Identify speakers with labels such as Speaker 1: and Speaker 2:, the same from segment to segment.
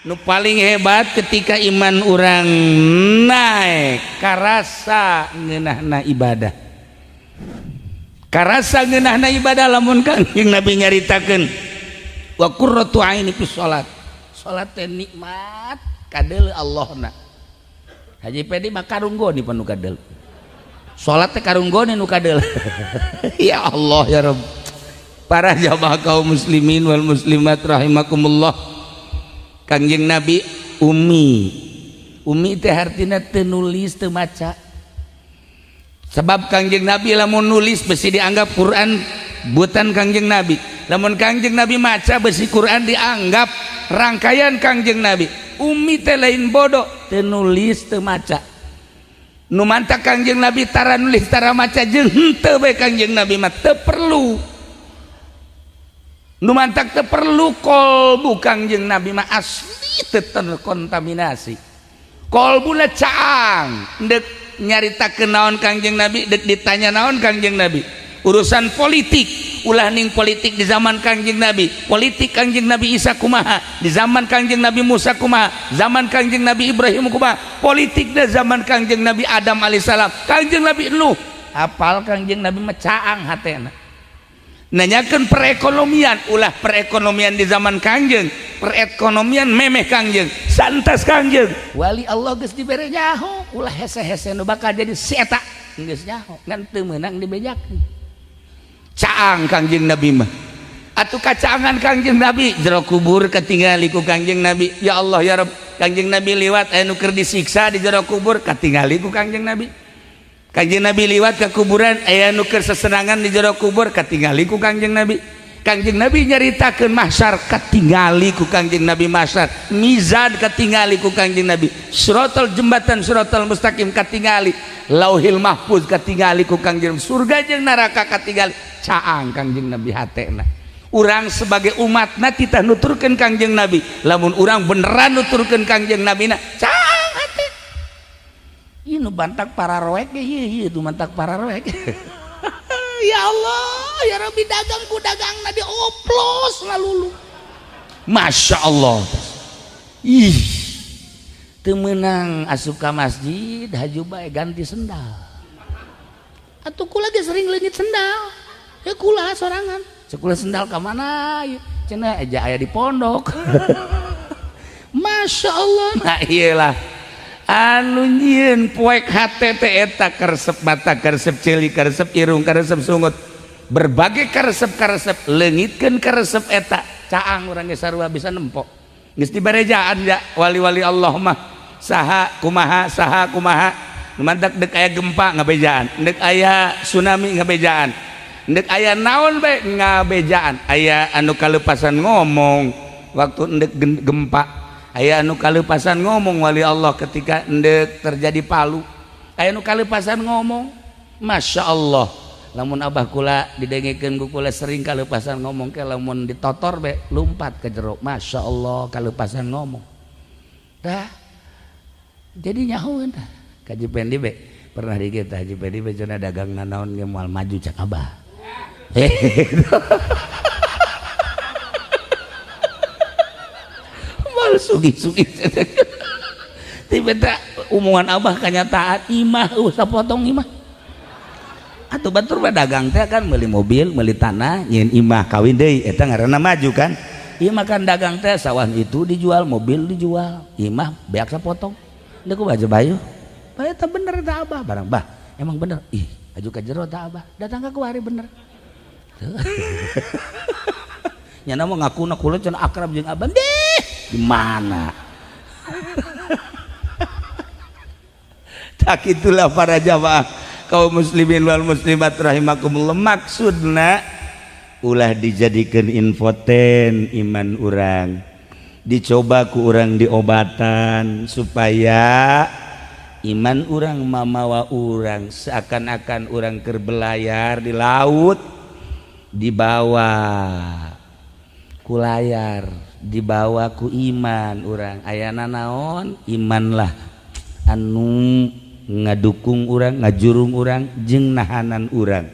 Speaker 1: nu paling hebat ketika iman orang naik karasa ngeunahna ibadah, karasa ngeunahna ibadah. Lamun Kangjeng Nabi nyaritakeun wa qurratu aini fi sholat, sholat teh nikmat kadeul Allahna. Haji Pedi mah karunggoni panu kadeul, sholat teh karunggoni nu kadeul. Ya Allah ya Rabb. Para jamaah kaum muslimin wal muslimat rahimakumullah, Kangjeng Nabi umi teh artina teu nulis teu maca. Sebab Kangjeng Nabi lamun nulis besi dianggap Quran buatan Kangjeng Nabi, lamun Kangjeng Nabi maca besi Quran dianggap rangkaian Kangjeng Nabi. Umi teh lain bodoh, teu nulis teu maca. Nu mantak Kangjeng Nabi tara nulis tara maca jeung henteu bae Kangjeng Nabi mah teu perlu. Nu mantak teu perlu kolbu Kangjeng Nabi mah asli teu terkontaminasi. Kolbuna caang, dek nyaritakeun naon Kangjeng Nabi, dek ditanya naon Kangjeng Nabi. Urusan politik, ulah ning politik di zaman Kangjeng Nabi. Politik Kangjeng Nabi Isa kumaha, di zaman Kangjeng Nabi Musa kumaha, zaman Kangjeng Nabi Ibrahim kumaha. Politik di zaman Kangjeng Nabi Adam alaihissalam, Kangjeng Nabi Nuh. Hafal Kangjeng Nabi mah caang hatena. Nanyakan perekonomian, ulah perekonomian di zaman Kangjeng, perekonomian memeh Kangjeng, santas Kangjeng. Wali Allah geus dibere nyaho, ulah hese-hese nu bakal jadi seta geus nyaho, ngan teu meunang dibejakeun. Caang Kangjeng Nabi mah. Atuh kacaangan Kangjeng Nabi jero kubur katingali ku Kangjeng Nabi. Ya Allah ya Rabb, Kangjeng Nabi liwat anu keur disiksa di jero kubur katingali ku Kangjeng Nabi. Kangjeng Nabi liwat ke kuburan aya nu keur sesenangan di jero kubur katingali ku Kangjeng Nabi. Kangjeng Nabi nyaritakeun mahsyar katingali ku Kangjeng Nabi, mahsyar mizan katingali ku Kangjeng Nabi, siratal jembatan siratal mustaqim katingali, lauhil mahfuz katingali ku Kangjeng, surga jeung neraka katingali. Caang Kangjeng Nabi hatena. Urang sebagai umatna titah nuturkeun Kangjeng Nabi, lamun urang beneran nuturkeun Kangjeng Nabi na caang hate. Ieu nu bantak para roek ge ieu tu bantak para roek. Ya Allah ya Rabbi, dagang ku dagangna dioplos ngalulu. Masya Allah. Ih, teu meunang asup ka masjid haju bae ganti sendal. Atuh kula ge sering leungit sendal. Ya kula sorangan. Sekula sendal ka mana? Cenah eja aya di pondok. Masya Allah. Nah iyalah anu nyieun poek hate teh eta karesep mata, karesep ceuli, karesep irung, karesep sungut, berbagai karesep-karesep leungitkeun karesep eta caang urang ge sarua bisa nempo. Geus dibarejaan ya wali-wali Allah mah saha kumaha mantak dek aya gempa ngabejaan, dek aya tsunami ngabejaan, dek aya naon bae ngabejaan. Aya anu kaleupasan ngomong waktu endek gempa, aya anu kaleupasan ngomong wali Allah ketika endek terjadi Palu, aya anu kaleupasan ngomong. Masya Allah, lamun abah kula didengekeun ku kula sering kaleupasan ngomong ke lamun ditotor be lumpat ke jero. Masya Allah kaleupasan ngomong dah jadi nyahoeun tah. Kaji Pendi be pernah dikit Haji Pendi be cenah dagang naon ge moal maju cak abah. Sugi-sugi tiba-tiba omongan abah kanyataan imah sapotong imah atuh batur dagang teh kan meuli mobil meuli tanah nyeun imah kawin deui eta ngaranna maju kan. Imah kan dagang teh sawah itu dijual, mobil dijual, imah beak sapotong deuk ku baju bayu bae teh bener teh abah barang bah emang bener ih aju ka jero teh abah datang ka kuari bener nya mah ngakuna kula cenah akrab jeung abah deh gimana. Tak itulah para jamaah kaum muslimin wal muslimat rahimakumullah, maksudna ulah dijadikan infoten iman urang, dicoba ku urang diobatan supaya iman urang mamawa urang seakan-akan urang keur belayar di laut, dibawa ku layar, dibawa ku iman urang. Ayana naon iman lah anu ngadukung urang, ngajurung urang jeung nahanan urang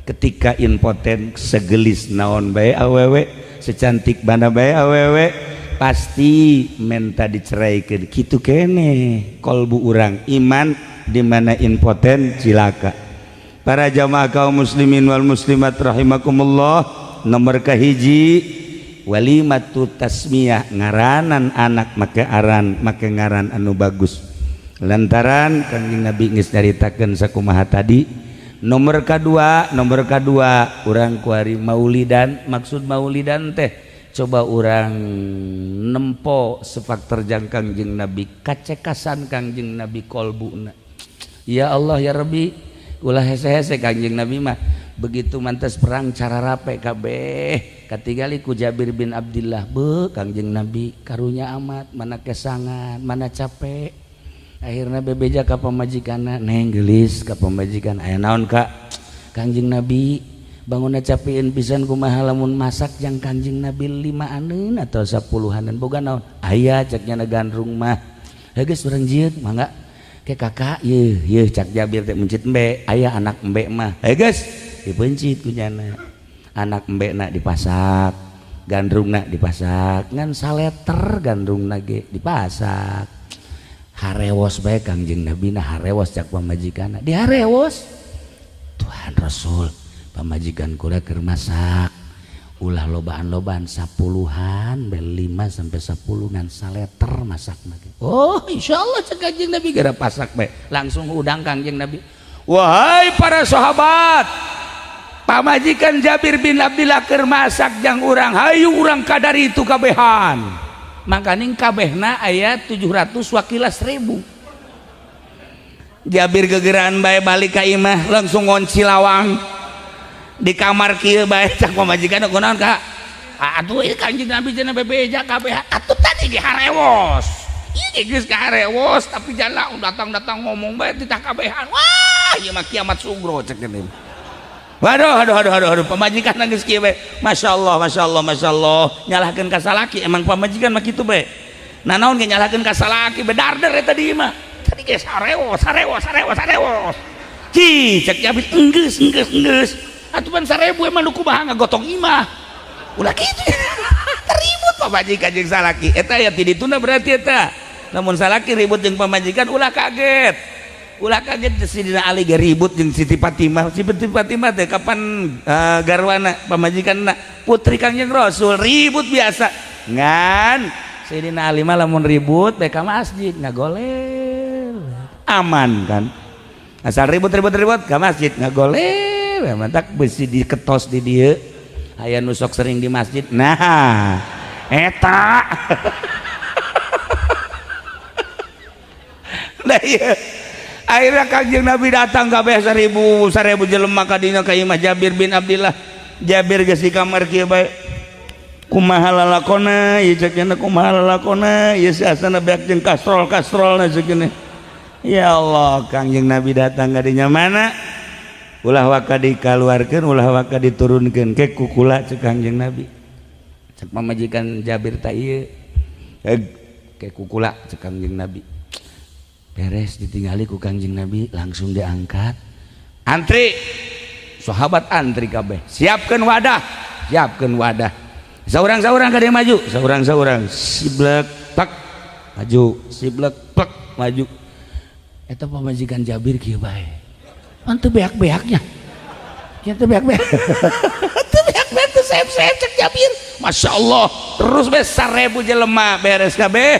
Speaker 1: ketika impoten segelis naon bae awewe, secantik mana bae awewe, pasti minta diceraikan gitu kene kolbu urang iman dimana impoten cilaka. Para jamaah kaum muslimin wal muslimat rahimakumullah, nomor kahiji walimatu tasmiyah, ngaranan anak make ngaran anu bagus lantaran Kanjeng Nabi geus nyaritakeun sakumaha tadi. Nomor kedua urang kuari maulidan. Maksud maulidan teh coba urang nempo sefaktor jang Kangjeng Nabi, kacekasan Kangjeng Nabi kolbuna. Ya Allah ya Rabbi, ulah hese-hese Kangjeng Nabi mah begitu mantas perang cara rape kabeh katingali ku Jabir bin Abdillah. Kangjeng Nabi karunya amat, mana kesangan, mana capek. Akhirna bebeja ka pamajikanna, neng geulis ka pamajikan, aya naon Kak? Kangjeng Nabi bangunna capeun pisan kumaha lamun masak jang Kangjeng Nabi 5-aneun atau 10-aneun boga naon? Aya cek nya gandrung mah. Geus urang jieun mangga ke kakak yeuh cak Jabir teh mencit embe aya anak embe mah geus dipencit ku nyana. Anak embe na dipasak, gandrungna dipasak, ngan saleter gandrungna ge dipasak. Harewos bae Kangjeng Nabi na harewos cak pamajikanna. Diharewos Tuhan Rasul pamajikan kula keur masak ulah lobaan-lobaan 10-an bel 5 sampai 10 ngan saleter masakna. Oh insyaallah cek Kangjeng Nabi gara pasak bae langsung udang Kangjeng Nabi. Wahai para sahabat, pamajikan Jabir bin Abdillah keur masak jang urang, hayu urang kadari itu kabehan. Makaning kabehna aya 700 wakilas 1000. Jabir gegeran bae balik ka imah langsung ngonci lawang di kamar kieu bae cak pamajikan kunaon Kak? Atuh ieu Kanjeng Nabi cenah bebeja kabeh atuh tadi ge harewos. Ieu geus harewos tapi jana datang-datang ngomong bae titah kabehan. Wah, ieu mah kiamat sugro cek geuning. Waduh, pamajikan geus kieu bae. Masyaallah, nyalahkeun ka salaki emang pamajikan mah kitu bae. Nah naon ge nyalahkeun ka salaki bedarder eta di mah. Tadi geus harewos. Ci cek Jabir enggeus. Atuh pan 1000 emang nu kumaha ngagotong imah. Ulah kitu. Ribut pamajikan jeung salaki. Eta aya ti dituna berarti eta. Lamun salaki ribut jeung pamajikan ulah kaget Sidina Ali ge ribut jeung Siti Fatimah. Siti Fatimah teh kapan garwana pamajikanna putri Kangjeng Rasul ribut biasa. Ngan Sidina Ali mah lamun ribut bae ka masjid ngagolel. Aman kan. Asal ribut ka masjid ngagolel. Mantak besi diketos di dieu. Aya nu sok sering di masjid. Nah, eta. Nah ieu akhirnya Kangjeng Nabi datang kabeh 1000 jelema ka dina ka imah Jabir bin Abdillah. Jabir geus di kamar kieu bae. Kumaha lalakona? Ieu cek cenah kumaha lalakona? Ieu asana beak jeung kastrolna cek cenah. Ya Allah, Kangjeng Nabi datang ka dinya mana? Ulah waka dikaluarkeun, ulah waka diturunkeun ke kukula cek Kangjeng Nabi. Cek pamajikan Jabir ta ieu. Ke kukula cek Kangjeng Nabi. Beres ditinggali ku Kangjeng Nabi langsung diangkat. Antri sahabat antri kabeh siapkeun wadah saurang-saurang kada maju saurang-saurang siblek plek maju siblek plek maju. Eta pamajikan Jabir kieu bae anteu beak-beaknya kitu beak-beak teu beak-beak teu sep-sep cek Jabir. Masya Allah terus be 1000 jelema beres kabeh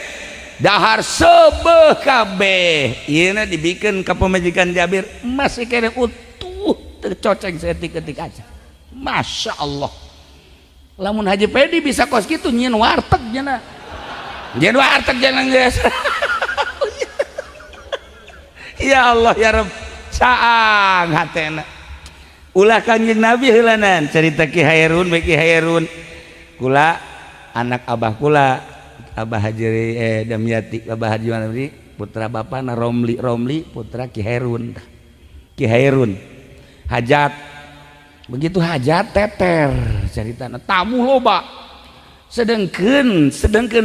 Speaker 1: dahar sebeh kabeh. Ieu dibikeun ka pamajikan Jabir masih kene utuh tercoceng setik-etik aja. Masya Allah lamun Haji Pedi bisa kos kitu nyieun warteg cenah. Nyieun warteg cenah geus. Ya Allah ya Rabb saang hatena. Ulah Kanjeng Nabi heulanan cerita Ki Hairun beki Hairun. Kula anak abah kula Abah Haji Damyati, Abah Haji Damyati putra bapana Romli putra Ki Hairun hajat. Begitu hajat teter ceritana tamu loba sedengkeun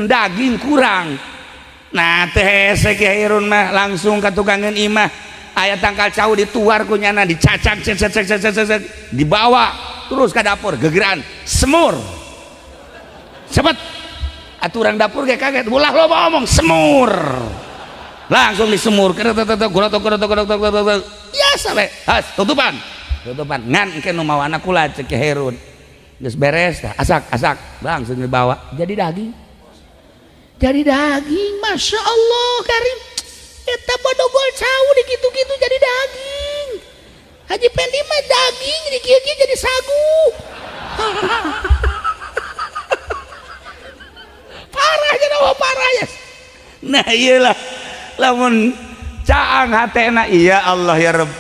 Speaker 1: daging kurang. Nah teh Ki Hairun mah langsung ka tukangan imah aya tangkal cau dituar ku nyana dicacak dibawa terus ke dapur gegeran semur cepet aturan dapur kayak kaget ulah lo ngomong semur langsung disemur biasa we tutupan ngan ke nu mawana kula cek Herun geus beres tah asak langsung dibawa jadi daging Masya Allah Karim eta bodogol cawu di gitu-gitu jadi daging Haji Pendi mah daging di kieu jadi sagu parah ya nah iyalah lamun caang hatena iya Allah ya Rabb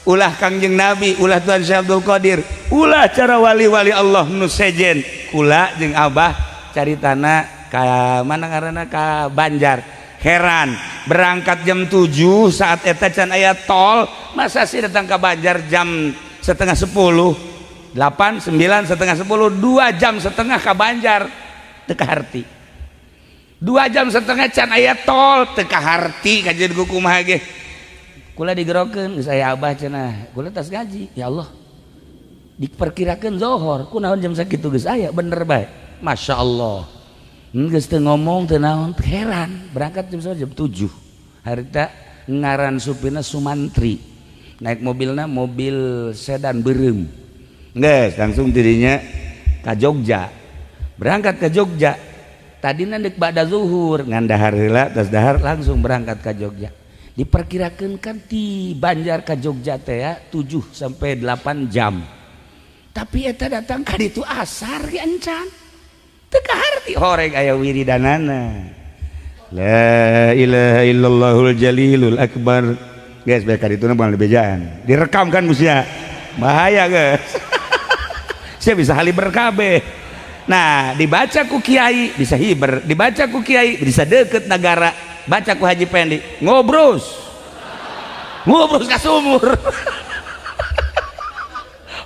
Speaker 1: ulah Kangjeng Nabi ulah Tuhan Syekh Abdul Qadir ulah cara wali-wali Allah nu sejen kula jeung Abah caritana ka mana ngaranna ka Banjar heran berangkat jam 7 saat eta can aya tol masa sih datang ke Banjar jam setengah 10 8 9 setengah 10 2 jam setengah ke Banjar teka harti 2 jam setengah can aya tol teka harti kajian kumaha ge kula digerokeun geus aya Abah cenah kula tas gaji ya Allah diperkirakeun zohor kunaon jam sakitu geus aya bener bae Masya Allah geus teu ngomong teu naon heran berangkat jam 7 harita ngaran supirna Sumantri naik mobilna mobil sedan beureum geus langsung dirinya ka Jogja berangkat ke Jogja tadina deuk ba'da zuhur ngan dahar heula tas dahar langsung berangkat ke Jogja diperkirakeun kan ti Banjar ke Jogja teh ya 7 sampai 8 jam tapi eta datang ka ditu asar ge encan teu kaharti horeg aya wiridanana la ilaha illallahul jalilul akbar guys bae ka ditu na moal bejaan direkam kan musia bahaya guys saya bisa haliber kabeh nah dibaca ku kiai bisa hiber dibaca ku kiai bisa deket negara baca ku Haji Pendi ngobrus ka sumur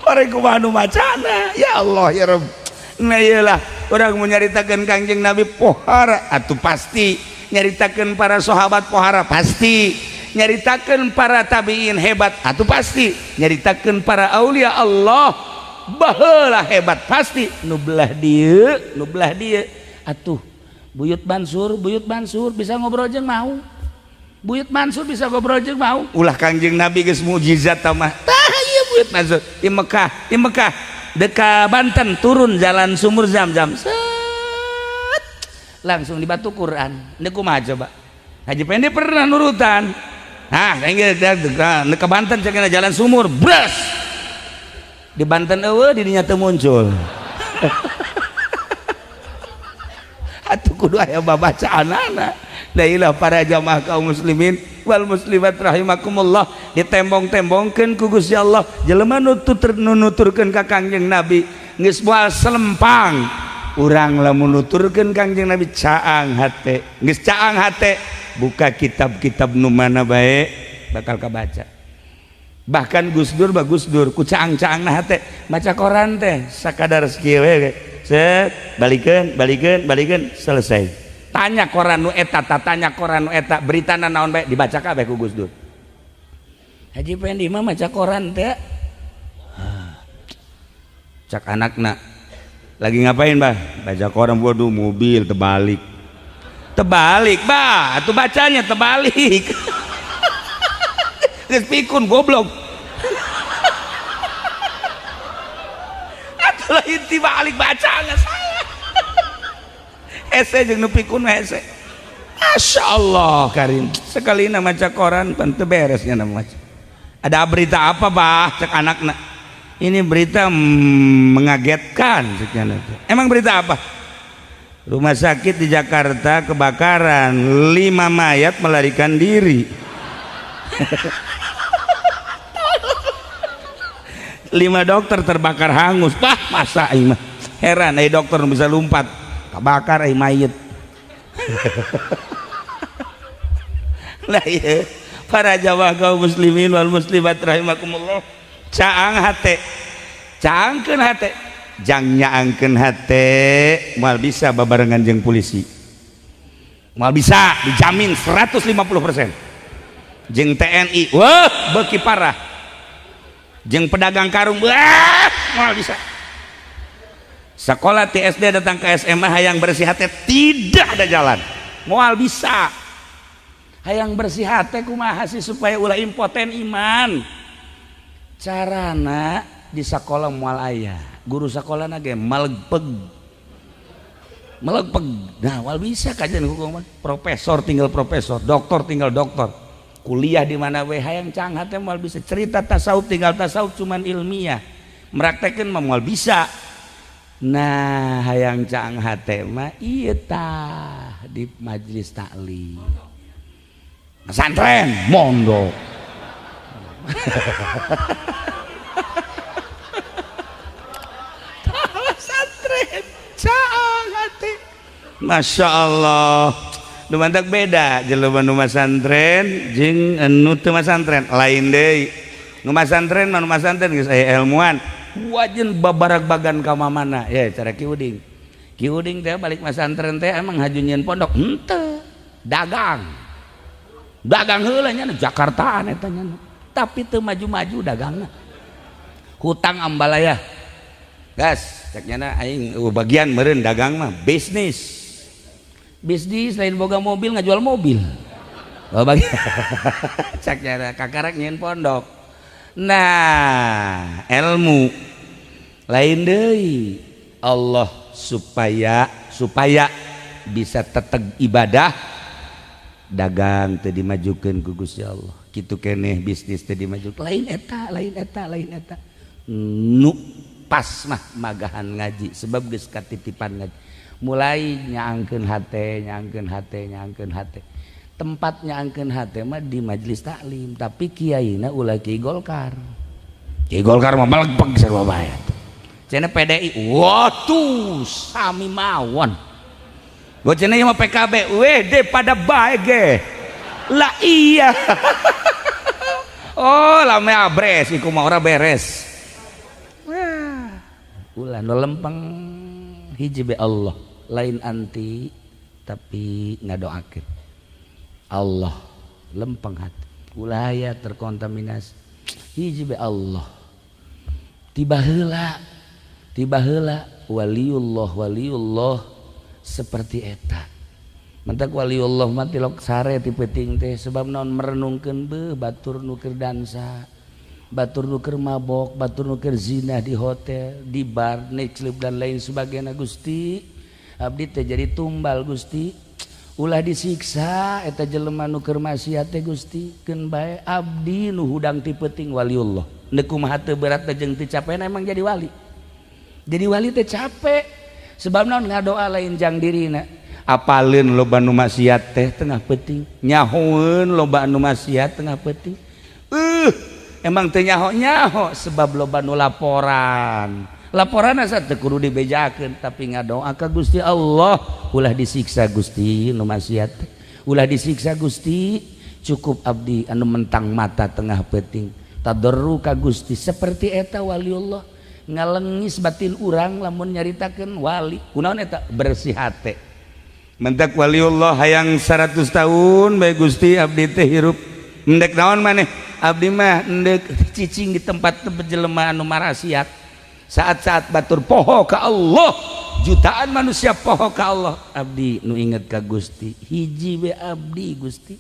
Speaker 1: orang kumaha nu macana ya Allah ya Rabb nah iyalah orang mau nyaritakeun Kangjeng Nabi pohara atuh pasti nyaritakeun para sahabat pohara pasti nyaritakeun para tabiin hebat atuh pasti nyaritakeun para aulia Allah baheula hebat pasti nu belah dieu atuh Buyut Mansur bisa ngobrol jeung mau Buyut Mansur bisa ngobrol jeung mau ulah Kangjeng Nabi geus mukjizat mah tah ieu Buyut Mansur di Mekah dekat Banten turun jalan sumur Zam-Zam set langsung di batu Quran ini kumaha coba Haji Pendi pernah nurutan nah dekat Banten cenah jalan sumur bras di Banten eueuh dirinya teu muncul atuh kudu aya babacaanana da ilah para jamaah kaum muslimin wal muslimat rahimakumullah ditembong-tembongkeun ku Gusti Allah jelema nu nuturkeun ka Kangjeng Nabi geus moal selempang urang lamun nuturkeun Kangjeng Nabi caang hate geus caang hate buka kitab-kitab nu mana bae bakal kabaca bahkan Gus Dur ku caang-caangna hate maca koran teh sakadar sakieu we set balikeun selesai tanya koran nu eta beritana naon bae dibaca kabeh ku Gus Dur Haji Pendi mah maca koran teh cak anakna lagi ngapain bah baca koran waduh mobil terbalik bah atuh bacanya terbalik geus pikun goblok atuh lain tibalik bacana salah hese jeung nu pikun hese Masya Allah Karim sekalina maca koran pan teu beresnya maca ada berita apa bah cek anakna ini berita mengagetkan ceknya emang berita apa rumah sakit di Jakarta kebakaran 5 mayat melarikan diri 5 dokter terbakar hangus bah masa ini heran dokter bisa lompat kebakar mayat lah iya para jamaah kaum muslimin wal muslimat rahimakumullah caangkeun hate jang nyaangkeun hate moal bisa babarengan jeung polisi moal bisa dijamin 150% jeung TNI wah beuki parah jeung pedagang karung wah moal bisa sekolah ti SD datang ke SMA hayang bersih hati tidak ada jalan moal bisa hayang bersih hati kumaha sih supaya ulah impoten iman carana di sekolah moal aya guru sekolah nage malegpeg nah wal bisa kajian hukum profesor tinggal profesor doktor tinggal doktor kuliah di mana we hayang canghat moal bisa cerita tasawuf tinggal tasawuf cuman ilmiah meraktekeun mah moal bisa nah hayang canghat mah ieu tah di majelis taklim pesantren mondok pesantren canghat Masya Allah nu mantak beda jelema nu pesantren jeung anu teu pesantren lain deui nu pesantren mah nu pesantren geus aya ilmuwan wajen babarak bagan ka mamana ya cara Ki Uding teh balik pesantren teh emang hajunyeun pondok henteu dagang heula nya Jakartaan eta nya tapi teu maju-maju dagangna hutang ambalaya gas cek nya aing bagian meureun dagang mah bisnis lain boga mobil ngajual mobil bagi cek nya kakarek nyeun pondok nah ilmu lain deui Allah supaya bisa teteg ibadah dagang teu dimajukeun ku Gusti Allah kitu keneh bisnis teu dimajukeun lain eta nu pas mah magahan ngaji sebab geus katitipan ngaji mulai nyaangkeun hate tempat nyaangkeun hate mah di majelis taklim tapi kiaina ulah Ki Golkar mah malegpeg sarua bae cenah PDI waduh sami mawon gua cenah mah PKB weh pada bae ge lah iya oh lame abres iku mah ora beres wah ulah nu lempeng hiji be Allah lain anti tapi ngadoakeun Allah lempeng hati ulah aya terkontaminasi hiji be Allah tiba heula waliullah seperti eta mentak waliullah mah tilok sare ti peuting teh sebab naon merenungkeun beuh batur nu keur dansa batur nu keur mabok batur nu keur zina di hotel di bar nightclub dan lain sebagainya Gusti abdi teh jadi tumbal Gusti ulah disiksa eta jelema nu keur maksiat teh Gusti keun bae abdi nu hudang ti peuting waliullah neuk kumaha teu berat teh jeung teu capena emang jadi wali teh capek sebab naon ngadoa lain jang dirina apaleun loba nu maksiat teh tengah peuting nyahoeun loba anu maksiat tengah peuting emang teu nyaho sebab loba nu laporan asa teu kudu dibejakeun tapi ngadoa ka Gusti Allah ulah disiksa Gusti nu maksiat ulah disiksa Gusti cukup abdi anu mentang mata tengah peuting tadarru ka Gusti seperti eta waliullah ngalengis batin urang lamun nyaritakeun wali kunaon eta bersih hate mentak waliullah hayang 100 tahun bae Gusti abdi teh hirup endek naon maneh abdi mah endek cicing di tempat jelema anu marasiat saat-saat batur poho ka Allah jutaan manusia poho ka Allah abdi nu inget ka Gusti hiji we abdi Gusti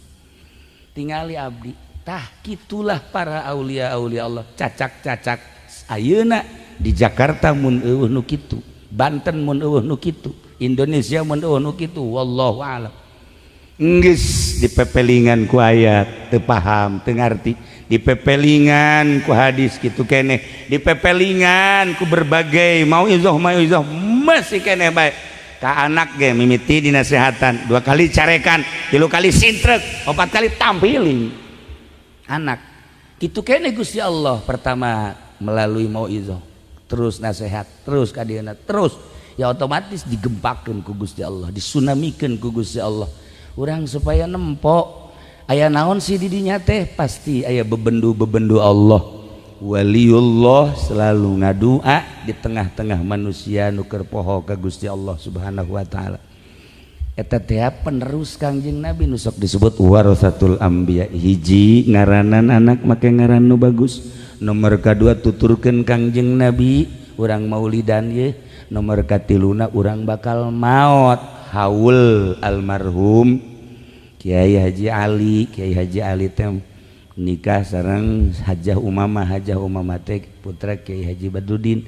Speaker 1: tingali abdi tah kitulah para aulia Allah cacak ayeuna di Jakarta mun eueuh nu kitu Banten mun eueuh nu kitu Indonesia mun eueuh nu kitu wallahu a'lam geus dipepelingan ku ayat teu paham teu ngarti dipepelingan ku hadis kitu keneh dipepelingan ku berbagai mauizah masih keneh bae ka anak ge mimiti dinasehatan 2 kali carekan 3 kali sintrek 4 kali tampiling anak kitu keneh Gusti Allah pertama melalui mauizah terus nasihat terus kadieuna terus ya otomatis digempakeun ku Gusti Allah disunamikeun ku Gusti Allah urang supaya nempok aya naon sih di dinya teh pasti aya bebendu Allah waliullah selalu ngadua di tengah-tengah manusia nu keur poho ka Gusti Allah Subhanahu wa taala eta teh penerus Kangjeng Nabi nu sok disebut warasatul anbiya hiji ngaranan anak make ngaran nu bagus nomor kadua tuturkeun Kangjeng Nabi urang maulidan ye nomor katiluna urang bakal maot haul almarhum Kiai Haji Ali teh nikah sareng Hajah Umamah teh putra Kiai Haji Badrudin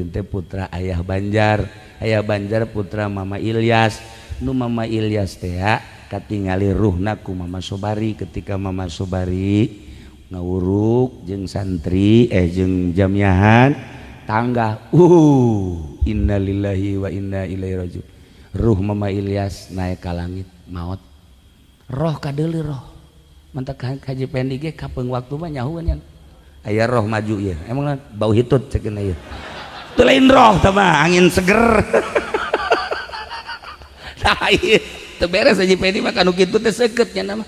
Speaker 1: teh putra Ayah Banjar putra Mama Ilyas nu Mama Ilyas teh katingali ruhna ku Mama Sobari ketika Mama Sobari ngawuruk jeung santri jeung jamiahan tangga innalillahi wa inna ilaihi rajiun ruh Mama Ilyas naik ka langit maot roh kadeuli roh mantak Haji Pendi ge kapeung waktu mah nyahuan nya aya roh maju ya emang bau hitut cekeuna ieu teu lain roh teh mah angin seger tah ieu teu beres Haji Pendi mah kanu kitu teh seukeut nya mah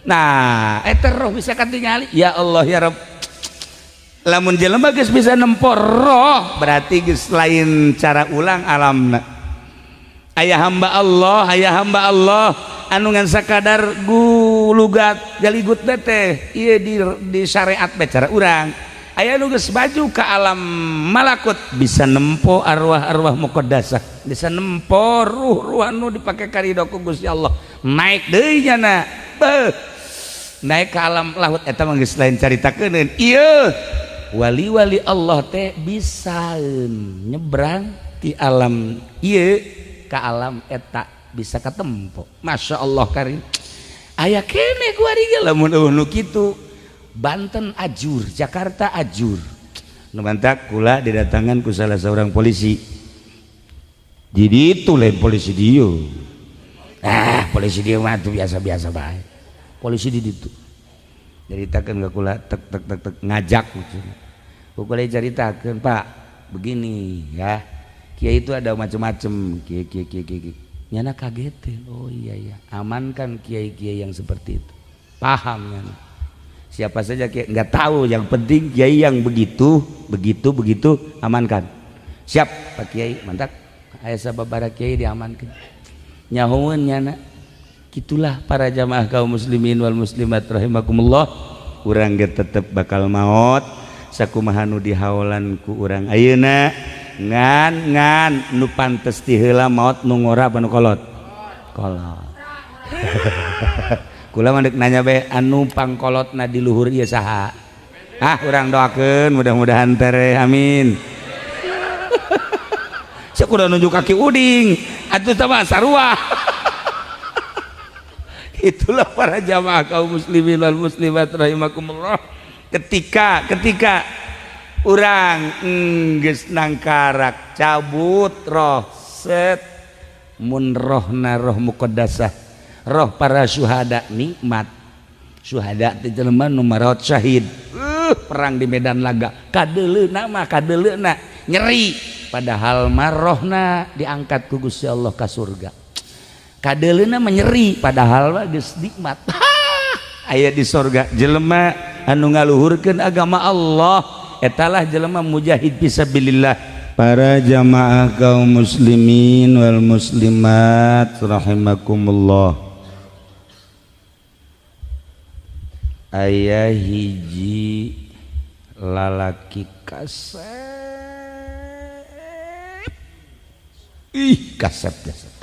Speaker 1: nah eta roh bisa katingali ya Allah ya Rabb lamun jelema geus bisa nempor roh berarti geus lain cara ulang alamna aya hamba Allah anu ngan sakadar gulugat jaligut teh ieu di syariat bae cara urang aya nu geus baju ka alam malakut bisa nempo arwah-arwah muqaddasah bisa nempo ruh-ruh anu dipake karidho ku Gusti Allah naik deui nya naik ka alam lahut eta mah geus lain caritakeun ieu wali-wali Allah teh bisa nyebrang ti alam ieu ka alam eta bisa katempo Masya Allah karim aya kene ku ari ge lamun nu kitu Banten ajur Jakarta ajur nu mantak kula didatangan ku salah seorang polisi jadi itu lain polisi dieu polisi dieu mah tuh biasa-biasa bae polisi di ditu jaritakeun ka kula tek ngajak ku kula jaritakeun Pak begini ya kiai itu ada macam-macam kiai nyana kaget oh iya amankan kiai-kiai yang seperti itu paham nyana siapa saja kiai nggak tahu yang penting kiai yang begitu amankan siap Pak Kiai mantap aya sababaraha kiai diamankan nyahoeun nyana gitulah para jamaah kaum muslimin wal muslimat rahimakumullah urang ge tetep bakal maot sakumaha nu dihaolan ku urang ayeuna ngan nu pantes ti heula maot nu ngora apa nu kolot kula mah deuk nanya bae anu pangkolotna di luhur ieu saha urang doakeun mudah-mudahan tere amin sak kudu nunjuk kaki uding atuh teh mah sarua itulah para jamaah kaum muslimin wal muslimat rahimakumullah ketika urang geus nangkarak cabut roh set mun rohna roh muqaddasah roh para syuhada nikmat syuhada teh jelema nu marawat syahid perang di medan laga kadeleuna nyeri padahal marohna diangkat ku Gusti Allah ka surga kadeleuna menyeri padahal mah geus nikmat aya di surga jelema anu ngaluhurkeun agama Allah etalah jelema mujahid fisabilillah para jamaah kaum muslimin wal muslimat rahimakumullah aya hiji lalaki kasep kasep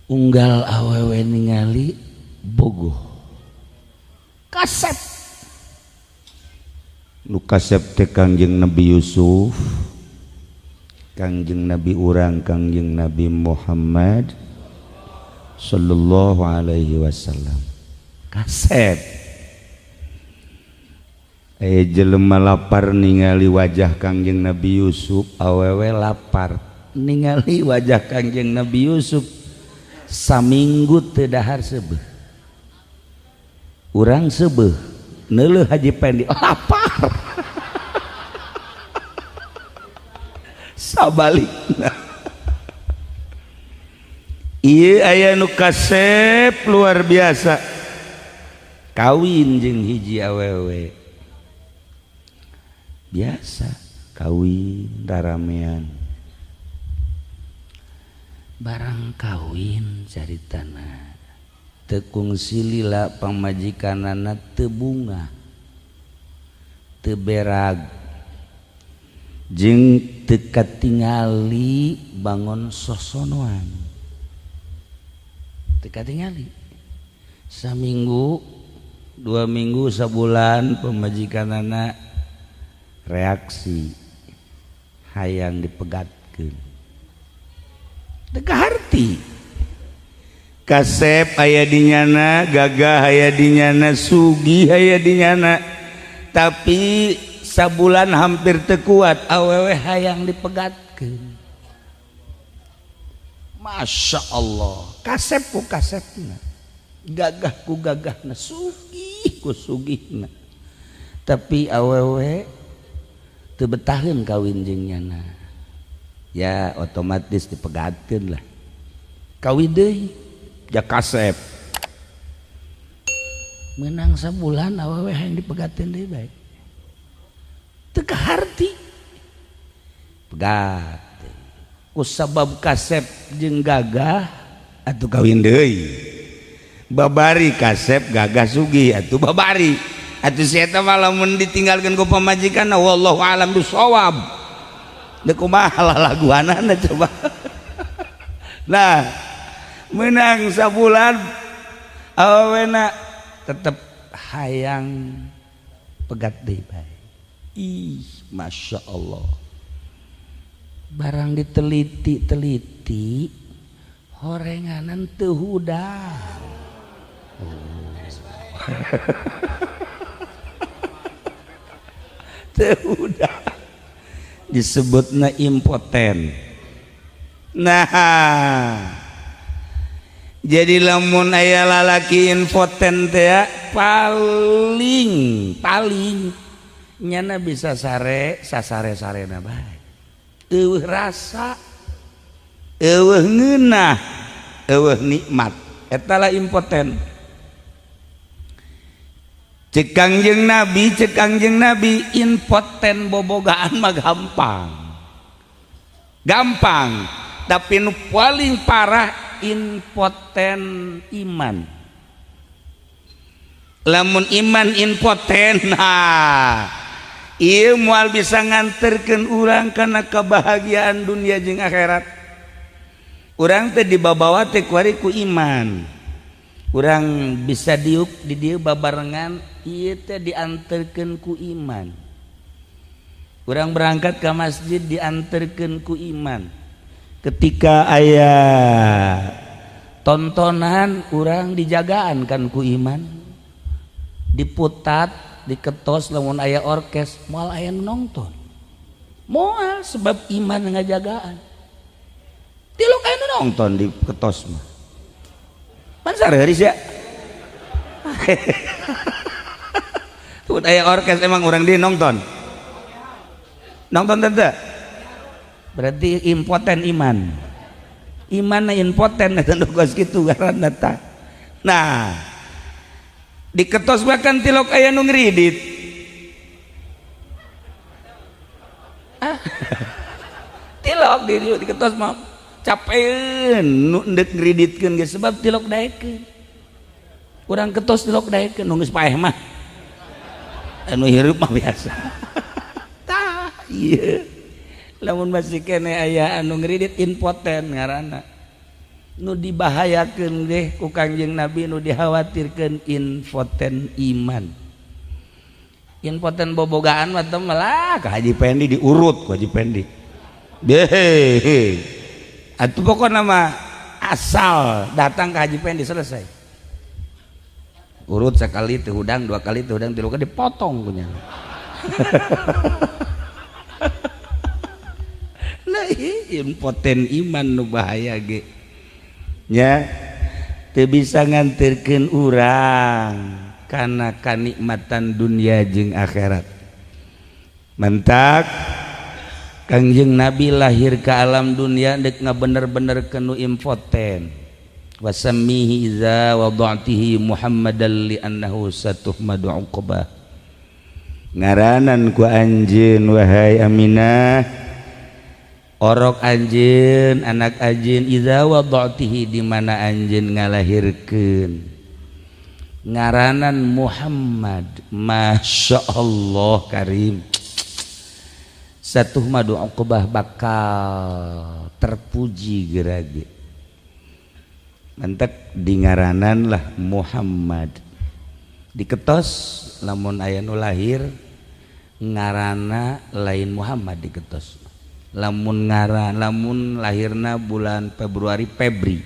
Speaker 1: unggal awewe ningali bogoh kasep nu kasep teh Kangjeng Nabi Yusuf Kangjeng Nabi urang Kangjeng Nabi Muhammad sallallahu alaihi wasallam kasep aya jelema lapar ningali wajah Kangjeng Nabi Yusuf awewe lapar ningali wajah Kangjeng Nabi Yusuf saminggu teu dahar seubeuh urang seubeuh neuleuh Haji Pendi lapar sabalikna ieu aya nu kasep luar biasa kawin jeung hiji awewe biasa kawin daramean barang kawin caritana teu kungsi lila pamajikanana teu bunga teu berag jeung teu katingali bangun sosonoan teu katingali saminggu 2 minggu sabulan pemajikanana reaksi hayang dipegatkeun teu kaharti kasep aya dinyana gagah aya dinyana sugih aya dinyana tapi sabulan hampir teu kuat awewe hayang dipegatkeun Masya Allah kasep ku kasepna gagah ku gagahna sugih ku sugihna tapi awewe teu betaheun kawin jeung nyana ya otomatis dipegatkeun lah kawin deui ja kasep menang sabulan awewe hayang dipegatkeun deui bae teu kaharti pegat ku sabab kasep jeung gagah atuh kawin deui babari kasep gagah sugih atuh babari atuh si eta mah lamun ditinggalkeun ku pamajikanna wallahu alam bisawab da kumaha laguanana coba nah menang sabulan awena tetep hayang pegat deui bae ih Masya Allah barang diteliti horenganan teu hudang teu hudang disebutna impoten nah jadi lamun aya lalaki impoten teh paling nyana bisa sasare-sarena bae eueuh rasa eueuh ngeunah eueuh nikmat eta lah impoten cek Kangjeng Nabi impoten bobogaan mah gampang tapi nu paling parah impoten iman lamun iman impoten ieu moal bisa nganterkeun urang kana kebahagiaan dunia jeung akhirat urang teh dibabawa teh kuari ku iman urang bisa diuk di dieu babarengan ieu teh dianterkeun ku iman urang berangkat ke masjid dianterkeun ku iman ketika aya tontonan urang dijagaan kan ku iman diputat diketos lamun aya orkes moal aya nonton moal sebab iman ngajagaan tilu aya nonton di ketos mah pan sareuris ya tuh aya orkes emang urang di nonton tante berarti impoten imanna impoten eta geus kitu ngaranna tah nah diketos bahkan tilok aya nu ngridit tilok diketos mah capeun nu endek ngriditkeun ge sebab tilok daekeun urang ketos tilok daekeun nu geus paeh mah anu hirup mah biasa tah ieu lamun masih kene aya anu ngridit impoten ngaranna nu dibahayakeun deh ku Kangjeng Nabi nu dikhawatirkeun impoten iman impoten bobogaan mah teh malah ka Haji Pendi diurut ku Haji Pendi deh atuh pokona mah asal datang ke Haji Pendi selesai urut sekali teu hudang dua kali teu hudang tilu kali dipotong punya nah impoten iman nu bahaya ge nya teu bisa nganterkeun urang kana kanikmatan dunia jeung akhirat mentak Kangjeng Nabi lahir ke alam dunia dek ngabener-benerkeun nu impoten wasammihi iza wada'tihi Muhammadan li annahu satuhmadu uqbah ngaranan ku anjeun wahai Aminah orok anjeun anak anjeun iza wada'tihi di mana anjeun ngalahirkeun ngaranan Muhammad Masya Allah karim satu madu Uqbah bakal terpuji gerage mantek dingaranan lah Muhammad diketos lamun aya nu lahir ngaranna lain Muhammad diketos lamun lahirna bulan Februari Febri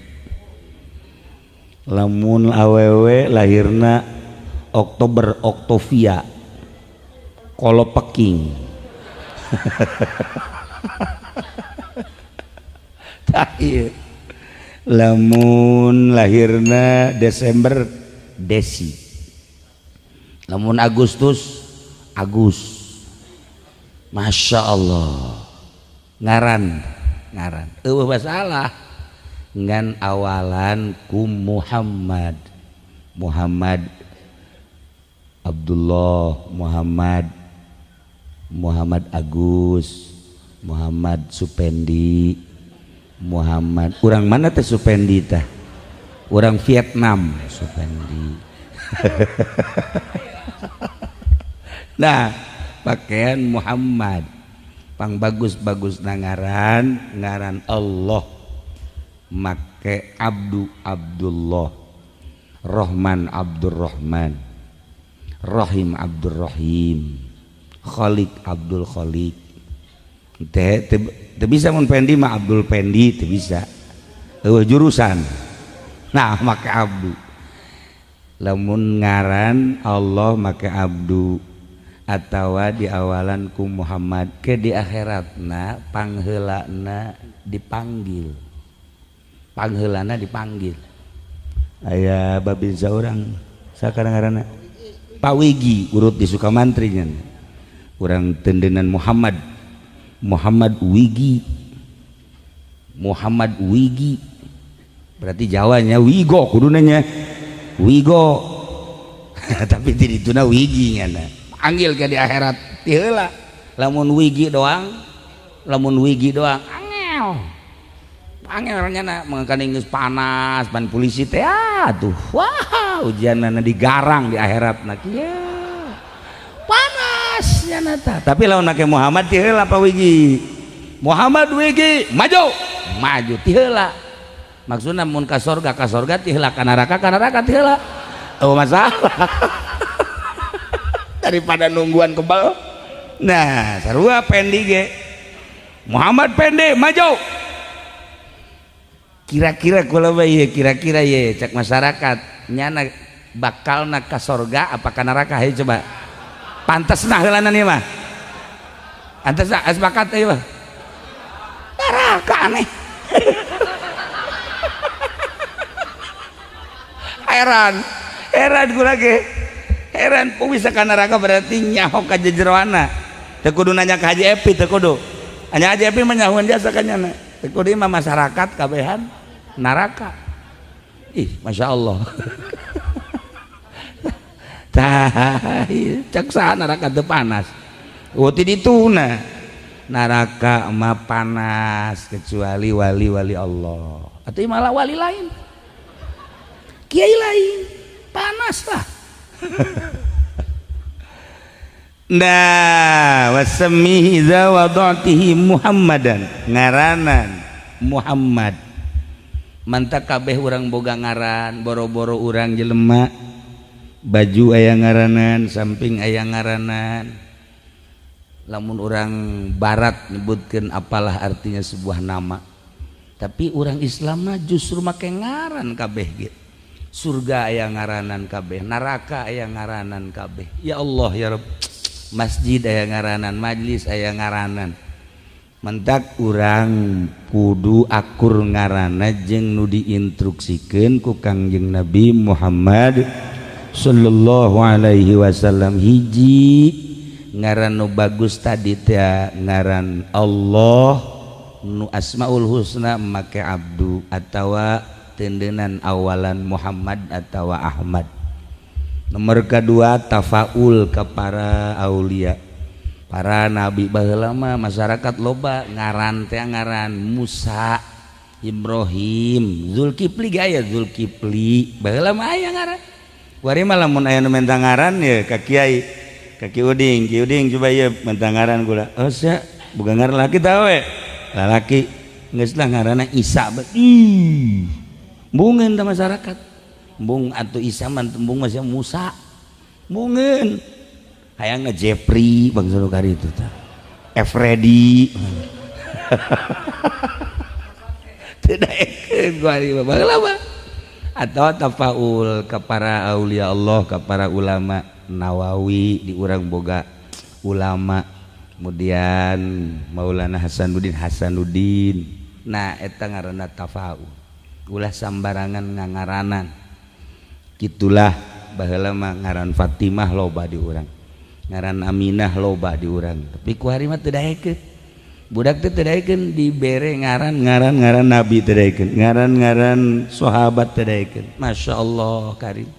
Speaker 1: lamun awewe lahirna Oktober Octavia kolo peking lamun lahirna Desember Desi lamun Agustus Agus Masya Allah ngaran masalah ngan awalan ku Muhammad Abdullah Muhammad Agus Muhammad Supendi Muhammad urang mana teh Supendi teh urang Vietnam Supendi nah pakaian Muhammad pang bagus ngaran Allah make Abdullah Rahman Abdurrahman Rahim Abdurrahim Khalik Abdul Khalik teh bisa mun pendi mah Abdul Pendi teh bisa jurusan nah make Abdu lamun ngaran Allah make Abdu atawa di awalan ku Muhammad ke di akhiratna pangheulana dipanggil aya babinsa urang sakarang ngaranna Pak Wigi urut di Sukamantrinya urang tendenan Muhammad Wigi berarti Jawanya Wigo kudunanya Wigo tapi di dituna Wigi ngana panggil ke di akhirat tiheula lamun Wigi doang angel nyana mangkana geus panas ban polisi teh atuh wah ujianna digarang di akhirat na kieu panas nyana tah tapi lamun make Muhammad tiheula Pak Wigi Muhammad Wigi maju tiheula maksudna mun ka sorga tiheula ka neraka tiheula oh masalah daripada nungguan kebal nah sarua pendi ge Muhammad pende maju kira-kira ye cek masyarakat nyana bakalna ka sorga apa ka neraka hayu coba pantesna heulana ieu mah pantesna sepakat ieu mah neraka aneh heran gula ge heran kok bisa ka neraka berarti nyaho ka jejeroana teu kudu nanya ka Haji Epi teu kudu hanya Haji Epi mah nyahoan jasa ka nyana teu kudu mah masyarakat kabehan neraka Masya Allah tah cek saha neraka teu panas ti dituna neraka mah panas kecuali wali-wali Allah atuh malah wali lain kiai lain panas lah nah wasamihi za wadatihi Muhammadan ngaranan Muhammad mantap kabeh urang boga ngaran boro-boro urang jelema baju aya ngaranan samping aya ngaranan lamun urang barat nyebutkeun apalah artinya sebuah nama tapi urang Islam mah justru make ngaran kabeh gitu surga aya ngaranan kabeh neraka aya ngaranan kabeh ya Allah ya Rabb masjid aya ngaranan majlis aya ngaranan mentak urang kudu akur ngaranna jeung nu diinstruksikeun ku Kangjeng Nabi Muhammad sallallahu alaihi wasallam hiji ngaran nu bagus tadi teh ngaran Allah nu asmaul husna make Abdu atawa tendenan awalan Muhammad atawa Ahmad nomor kedua tafaul ke para aulia para nabi baheula mah masyarakat loba ngaran teh ngaran Musa Ibrahim Zulkifli gaya Zulkifli baheula mah aya ngaran wari mah lamun aya nu menta ngaran ya ka kiai ka Ki Uding coba ieu menta ngaran gula oh sia bukan ngaran laki tahu lalaki geus lah ngaranna Isa bungeun ta masyarakat bung atuh Isa mah tembung masih Musa bungeun hayangna Jeffrey bangsa kari itu tah Freddy teu daekeun ku ari baheula mah atau tafaul ka para aulia Allah ka para ulama Nawawi di urang boga ulama kemudian Maulana Hasanuddin nah eta ngaranna tafaul ulah sambarangan ngangaranan gitulah baheula mah ngaran Fatimah loba di urang ngaran Aminah loba di urang tapi ku hari mah teu daekeun budak teh teu daekeun dibere ngaran nabi teu daekeun ngaran sahabat teu daekeun masyaallah karim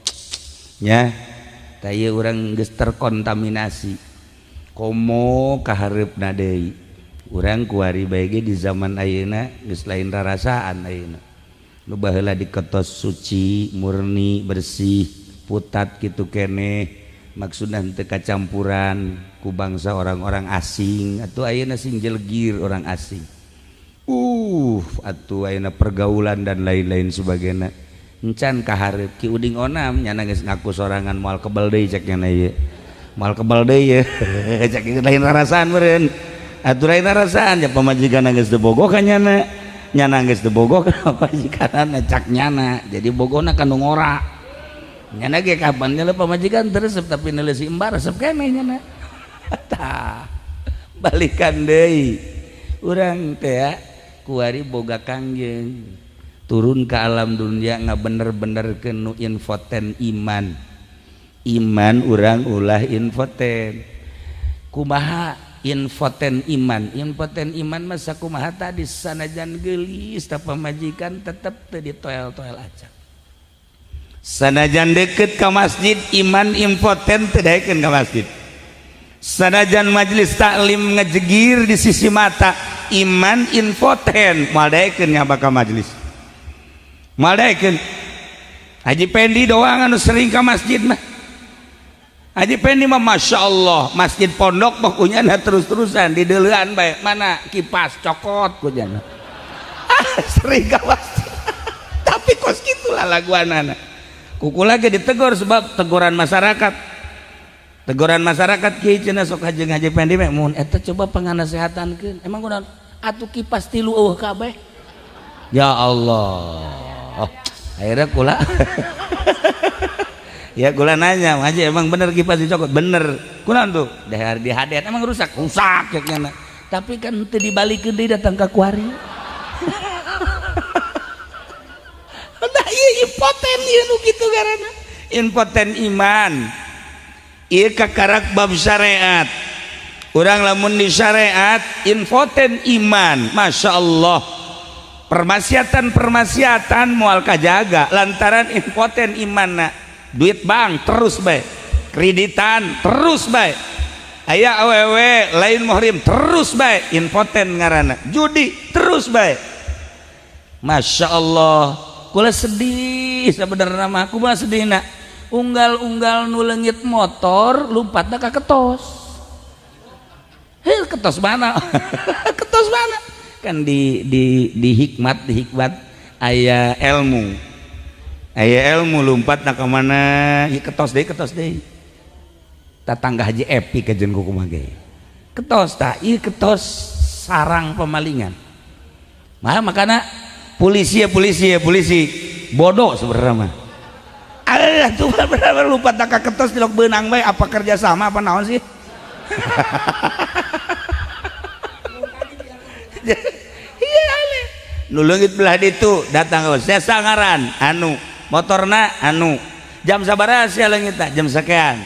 Speaker 1: nya tah ieu urang geus terkontaminasi komo kahareupna deui urang ku ari bae ge di zaman ayeuna geus lain rarasaan ayeuna nu baheula diketos suci murni bersih putat kitu keneh maksudna teu kacampuran ku bangsa orang-orang asing atuh ayeuna sing jelgir orang asing atuh ayeuna pergaulan dan lain-lain sebagainya encan kahareup Ki Uding Onam nyana geus ngaku sorangan moal kebal deui cek nyana ieu moal kebal deui ye cek lain rarasaan meureun atuh lain rarasaan ya pamajikanna geus teu bogoh ka nyana geus teu bogoh ka pamajikanna cak nyana jadi bogona kanu ngora nyana ge kapan nya pamajikan teresep tapi neuleuh si embar resep keneh nyana tah balikan deui urang teh ya kuari boga kangjeng turun ke alam dunia ngabener-benerkeun nu infoten iman urang ulah infoten kumaha infoten iman mah sakumaha tadi sanajan geulis ta pamajikan tetep teu ditoel-toel acak sanajan deket ka masjid iman impoten teu daekeun ka masjid sanajan majelis taklim ngejegir di sisi mata iman impoten moal daekeun nya ka majelis moal daekeun Haji Pendi doang anu sering ka masjid mah Haji Pendi mah Masya Allah masjid pondok pokoknya terus-terusan di deuleuan bae mana kipas cokot kujana sering ka masjid tapi kos kitulah laguanana kukula ge ditegur sebab teguran masyarakat kieu cenah sok hajeng Haji Pendi mah mun eta coba panganasehatankeun emang kunaon atuh kipas 3 eueuh kabeh ya Allah akhirnya kula ya kula nanya Haji emang bener kipas dicokot bener kunaon tuh di hadet emang rusak cek nyana tapi kan teu dibalikeun deui datang ka kuari nah ieu impoten ieu nu kitu garana impoten iman ieu kakarak bab syariat urang lamun di syariat impoten iman Masya Allah permaksiatan moal kajaga lantaran impoten imanna duit bank terus bae kreditan terus bae aya awewe lain muhrim terus bae impoten ngaranna judi terus bae Masya Allah kula sedih sebenarnya mah aku mah sedihna unggal-unggal nu leungit motor lompatna ka ketos ketos mana ketos mana kan di hikmat aya ilmu lompat nak kemana ya ketos deh tatangga Haji Epi kajen kumaha ge ketos tah ieu ketos sarang pemalingan makana polisi bodoh sebenarnya mah alah tuh bener lompat nak ketos tilok beunang bae apa kerja sama apa naon sih iya nu leungit belah ditu datang saya sangaran anu motorna anu jam sabaraha sia leungit tah jam sakean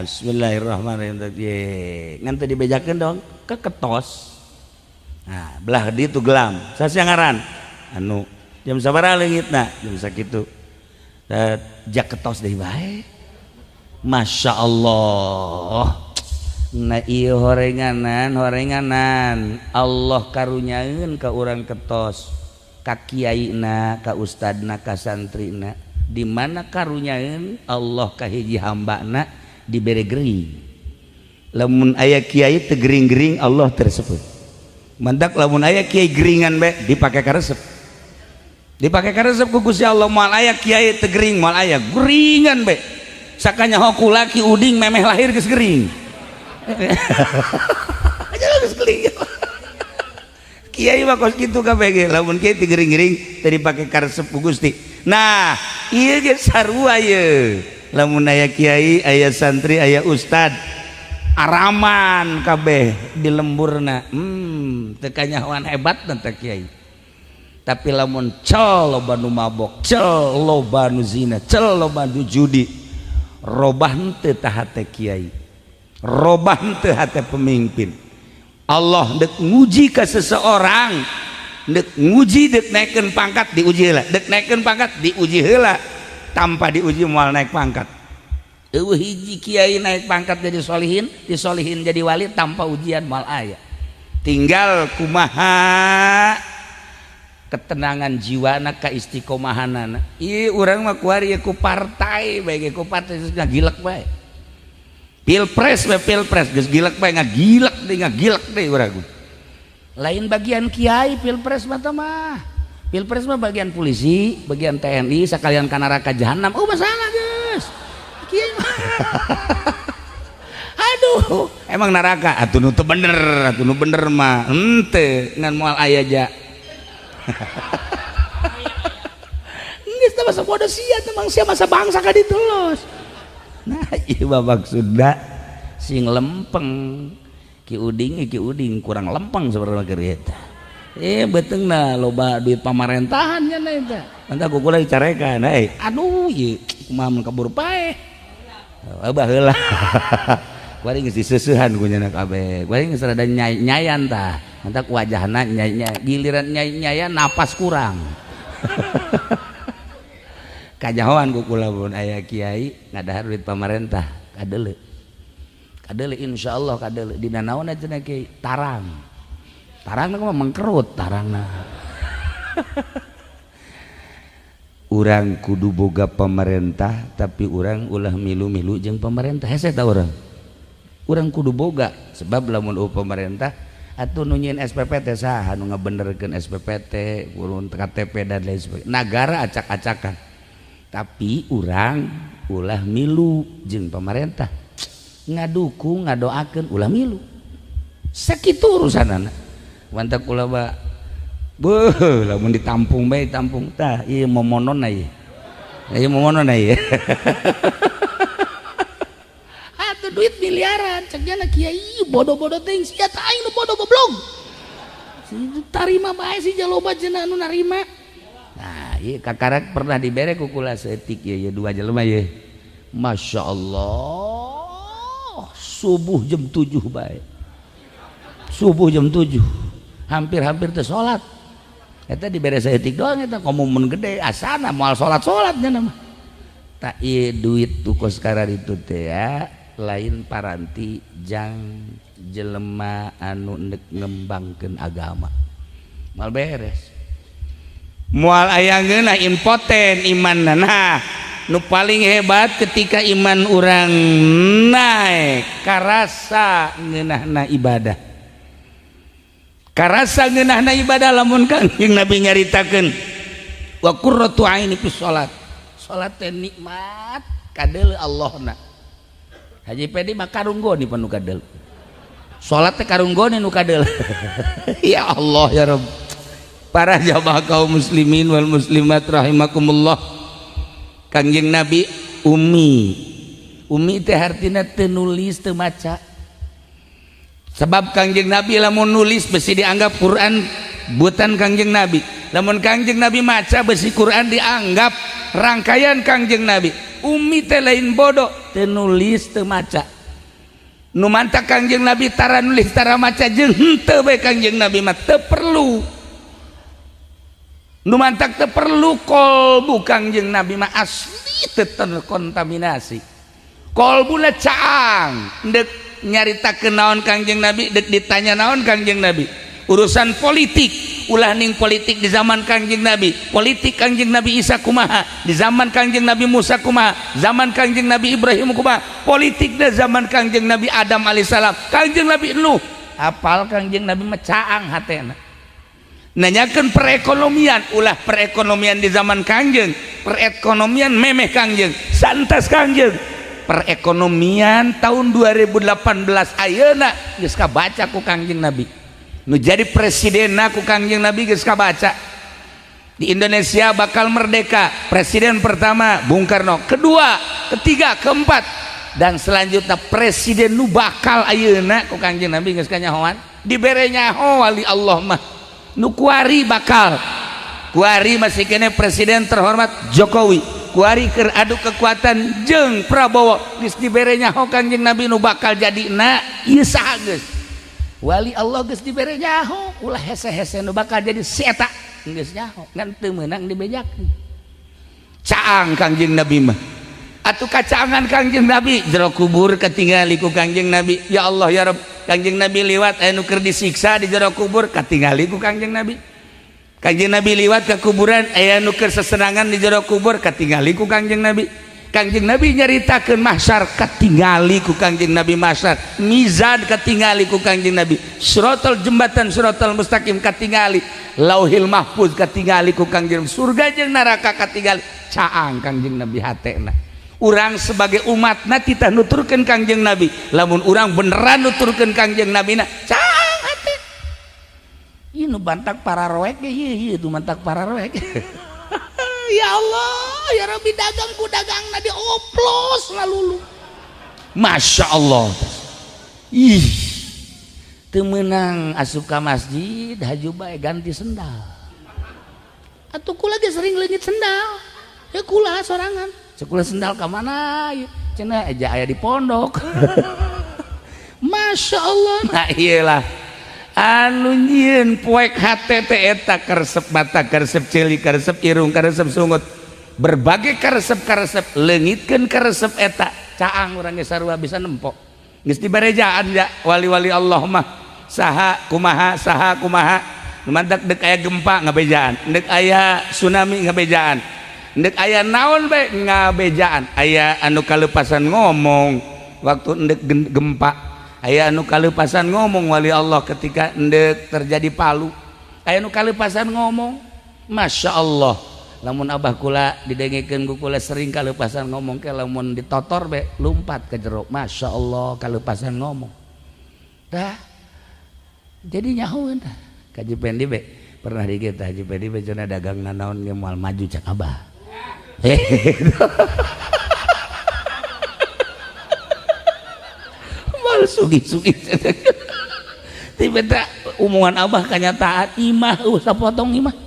Speaker 1: bismillahirrahmanirrahim ngan teu dibejakeun dong ke ketos nah belah ditu gelam saya sangaran anu jam sabaraha leungitna jam sakitu jak ketos deui bae Masya Allah nah iya horenganan Allah karunyaeun ka urang ketos ka kiaina ka ustadna ka santrina di mana karunyaeun Allah ka hiji hambana dibere geuring lamun aya kiai teu gering-gering Allah tersebut. Mendak lamun aya kiai geringan be dipake karesep. Dipake karesep ku Gusti Allah. Moal aya kiai teu gering, moal aya geringan be. Sakanya hoku laki uding memeh lahir geus gering. Aja geus gering. Kiai mah kos kitu kabeh ge. Lamun kiai teu gering-gering teu dipake karesep ku Gusti. Nah, ieu ge sarua ye. Lamun aya kiai, aya santri, aya ustad araman kabeh di lemburna teu kanyahoan hebat teh kiai. Tapi lamun cel loba nu mabok, cel loba nu zina, cel loba nu judi, robah teu tah hate kiai, robah teu hate pemimpin. Allah dek nguji ka seseorang, dek nguji dek naikeun pangkat diuji heula, dek naikeun pangkat diuji heula, tanpa diuji moal naik pangkat. Eueuh hiji kiai naik pangkat jadi solihin, disolihin jadi wali tanpa ujian moal aya. Tinggal kumaha ketenangan jiwana ka istiqomahanana. Ieu urang mah kuari ku partai bae ku partai ngagilek bae. Pilpres we pilpres geus gilek bae ngagilek deui urang. Lain bagian kiai pilpres mah teh mah. Pilpres mah bagian polisi, bagian TNI sakalian ka neraka jahanam. Oh masalah geus. Kiai mah. Aduh, emang neraka atuh nu teu bener, atuh nu bener mah henteu ngan moal aya ja. Geus teh masa bodoh sia teh mangsia masa bangsa ka ditu los. Nah, ieu maksudna sing lempeng ki uding kurang lempeng sabarana keur eta. Beteungna loba duit pamarentahan nya eta. Mantap kukula dicarekan, aduh ieu kumaha mun kabur pae. Abah heula. Kuari geus diseusehan ku nya kabeh. Kuari geus rada nyayan tah. Mantap wajahna nyai giliran nyai napas kurang. Kajahoan kukula mun aya kiai ngadahar duit pamarentah kadeuleu. Kadeuleu insyaallah kadeuleu. Dina naon cenah kiai? Tarang. Tarangna mah mengkerut tarangna. Urang kudu boga pemerintah tapi urang ulah milu-milu jeung pemerintah. Hese ta urang. Urang kudu boga sebab lamun pemerintah atuh nu nyieun SPP teh saha nu ngabenerkeun SPPT, urun KTP dan lain sebagainya. Nagara acak-acakan. Tapi urang ulah milu jeung pemerintah. Ngadukung, ngadoakeun ulah milu. Sakitu urusanana. Mantap kula ba beuh lamun ditampung bae tampung tah ieu momonon ieu. Ieu momonon ieu. Atuh duit miliaran cek jana kiai bodoh-bodoh teh sia teh aing nu bodoh goblok. Tarima bae si jaloba cenah anu narima. Nah, ieu kakarak pernah dibere ku kula saeutik ieu dua jelema ieu. Masyaallah. Subuh jam 7 bae. Subuh jam 7. Hampir-hampir teh salat. Eta dibere saeutik doang eta komumun gede asana moal salat-salat nya mah. Ta ieu duit tukos karar itu teh ya lain paranti jang jelema anu endek ngembangkeun agama. Moal beres. Moal aya ngeunah impoten imanna. Nah, nu paling hebat ketika iman urang naik karasa ngeunahna ibadah. Karasa ngeunahna ibadah lamun Kangjeng Nabi nyaritakeun wa qurratu aini fi shalat. Salat teh nikmat kadeuleu Allahna. Haji Pedi mah karunggoni panu kadeuleu. Salat teh karunggoni nu kadeuleu. Ya Allah ya Rabb. Para jamaah kaum muslimin wal muslimat rahimakumullah. Kangjeng Nabi ummi teh artina teu nulis teu maca. Sebab Kangjeng Nabi lamun nulis besi dianggap Quran buatan Kangjeng Nabi. Lamun Kangjeng Nabi maca besi Quran dianggap rangkaian Kangjeng Nabi. Ummi teh lain bodoh, teu nulis teu maca. Nu mantak Kangjeng Nabi tara nulis tara maca jeung henteu bae Kangjeng Nabi mah teu perlu. Nu mantak teu perlu kolbu Kangjeng Nabi mah asli teu terkontaminasi. Kolbuna caang ndek nyaritakeun naon Kangjeng Nabi dek ditanya naon Kangjeng Nabi urusan politik ulah ning politik di zaman Kangjeng Nabi, politik Kangjeng Nabi Isa kumaha, di zaman Kangjeng Nabi Musa kumaha, zaman Kangjeng Nabi Ibrahim kumaha, politik di zaman Kangjeng Nabi Adam alaihissalam, Kangjeng Nabi Nuh, apal Kangjeng Nabi mecaang hatena. Nanyakan perekonomian, ulah perekonomian di zaman Kangjeng, perekonomian memeh Kangjeng, santas Kangjeng. Perekonomian tahun 2018 ayeuna geus kabaca ku Kangjeng Nabi. Nu jadi presidenna ku Kangjeng Nabi geus kabaca. Di Indonesia bakal merdeka, presiden pertama Bung Karno, kedua, ketiga, keempat, dan selanjutnya presiden nu bakal ayeuna ku Kangjeng Nabi geus kanyahoan, dibere nyaho wali Allah mah. Nu kuari bakal, kuari masih kene presiden terhormat Jokowi, kuari keur adu kekuatan jeung Prabowo, geus dibere nyaho Kangjeng Nabi nu bakal jadi na ieu saha geus wali Allah geus dibere nyaho, ulah hese-hese nu bakal jadi si eta geus nyaho ngan teu meunang dibejakeun. Caang Kangjeng Nabi mah atuh kacaangan Kangjeng Nabi jero kubur katingali ku Kangjeng Nabi. Ya Allah ya Rabb, Kangjeng Nabi liwat anu keur disiksa di jero kubur katingali ku Kangjeng Nabi. Kangjeng Nabi liwat ke kuburan aya nu keur sesenangan di jero kubur katingali ku Kangjeng Nabi. Kangjeng Nabi nyaritakeun mahsyar katingali ku Kangjeng Nabi, mahsyar mizan katingali ku Kangjeng Nabi, siratal jembatan siratal mustaqim katingali, lauhil mahfuz katingali ku Kangjeng Nabi, surga jeung neraka katingali. Caang Kangjeng Nabi hatena. Urang sebagai umatna titah nuturkeun Kangjeng Nabi, lamun urang beneran nuturkeun Kangjeng Nabi na caang hate. Ieu nu bantak para roek ge ieu tuh bantak para roek. Ya Allah ya Rabbi, dagang ku dagangna dioplos ngalulu. Masya Allah. Ih, teu meunang asup ka masjid haju bae ganti sendal. Atuh kula ge sering leungit sendal. Ya kula sorangan. Sekula sendal ka mana? Cenah eja aya di pondok. Masya Allah. Nah iyalah anu nyieun poek hate teh eta karesep mata, karesep ceuli, karesep irung, karesep sungut, berbagai karesep-karesep leungitkeun karesep eta. Caang urang ge sarua bisa nempo. Geus dibarejaan ya wali-wali Allah mah saha kumaha mantak dek aya gempa ngabejaan, dek aya tsunami ngabejaan, dek aya naon bae ngabejaan, aya anu kaleupasan ngomong waktu endek gempa, aya anu kaleupasan ngomong wali Allah ketika endek terjadi Palu, aya anu kaleupasan ngomong. Masya Allah, lamun abah kula didengekeun ku kula sering kaleupasan ngomong ke lamun ditotor be lumpat ke jero. Masya Allah kaleupasan ngomong. Dah jadi nyahoeun tah. Kaji Pendi be pernah dikit Haji Pendi be cenah dagang naon ge moal maju cak abah. Mal sugi-sugi tiba-tiba omongan abah kanyataan imah sapotong imah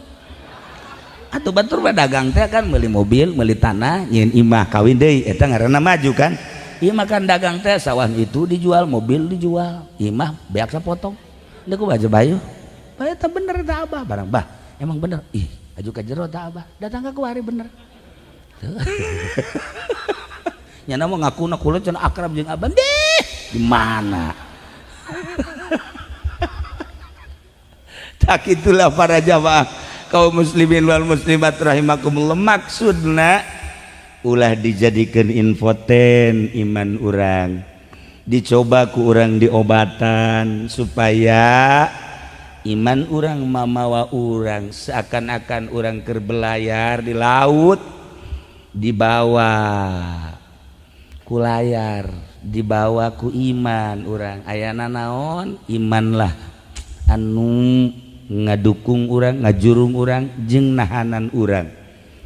Speaker 1: atuh batur mah dagang teh kan meuli mobil meuli tanah nyeun imah kawin deui eta ngaranna maju kan. Ieu mah kan dagang teh sawah itu dijual, mobil dijual, imah beak sapotong deuk ku baja bayu bae teh bener teh abah barang bah emang bener ih aju ka jero teh abah datang ka kuari bener. Nyana mah ngakuna kula cenah akrab jeung abah deh di mana. Tak itulah para jamaah kaum muslimin wal muslimat rahimakumullah, maksudna ulah dijadikeun infoten iman urang, dicoba ku urang diobatan supaya iman urang mamawa urang seakan-akan urang keur belayar di laut, dibawa ku layar, dibawa ku iman urang. Ayana naon iman lah anu ngadukung urang, ngajurung urang jeung nahanan urang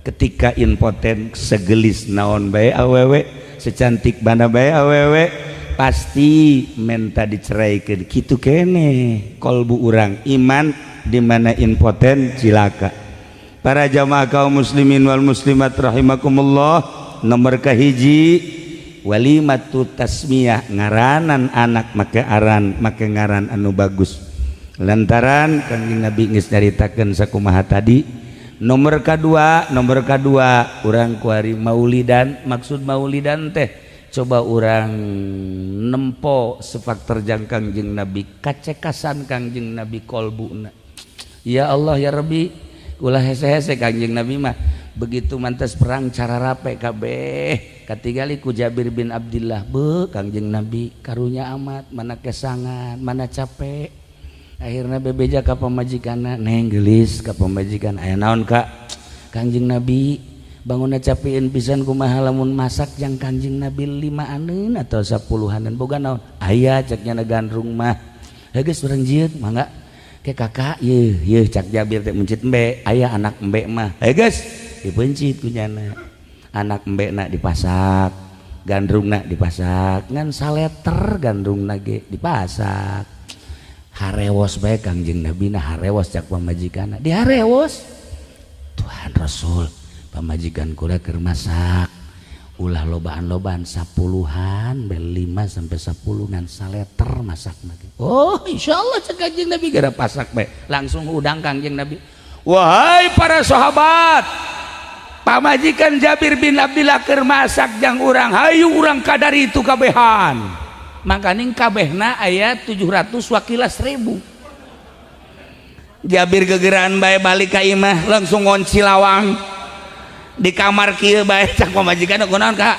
Speaker 1: ketika impoten segelis naon bae awewe, secantik mana bae awewe, pasti menta diceraikeun. Kitu kene kolbu urang, iman di mana impoten cilaka. Para jamaah kaum muslimin wal muslimat rahimakumullah, nomor kahiji walimatu tasmiyah, ngaranan anak make ngaran anu bagus. Lantaran Kanjeng Nabi geus nyaritakeun sakumaha tadi. Nomor kedua urang kuari maulidan. Maksud maulidan teh coba urang nempo sefak terjang Kanjeng Nabi, kacekasan Kanjeng Nabi kolbuna. Ya Allah ya Rabbi ulah hese-hese Kangjeng Nabi mah begitu mantas perang cara rape kabeh katingali ku Jabir bin Abdillah be Kangjeng Nabi karunya amat mana kesangan mana capek akhirnya bebeja ka pamajikanna neng gelis ka pamajikan aya naon Kak Kangjeng Nabi bangunna capeun pisan kumaha lamun masak jang Kangjeng Nabi 5 atau 10-anan boga naon aya ceknya gandrung mah geus urang jieun mangga ke kakak ye cak Jabir teh mencit embe aya anak embe mah geus dipencit kunyana anak embe nak dipasak gandrung nak dipasak ngan saleter gandrung ge dipasak harewos bae Kangjeng Nabi nah harewos cak pamajikanna di harewos Tuhan Rasul pamajikan kula keur masak ulah lobaan-lobaan 10-an bel 5 sampai 10 ngan saleter masak lagi. Oh insyaallah cek Kangjeng Nabi gara pasak bae langsung udang Kangjeng Nabi. Wahai para sahabat pamajikan Jabir bin Abdillah keur masak jang urang hayu urang kadari itu kabehan makaning kabehna aya 700 wakila 1000. Jabir gegeran bae balik ka imah langsung ngonci lawang di kamar kieu bae cak pamajikan kunaon Kak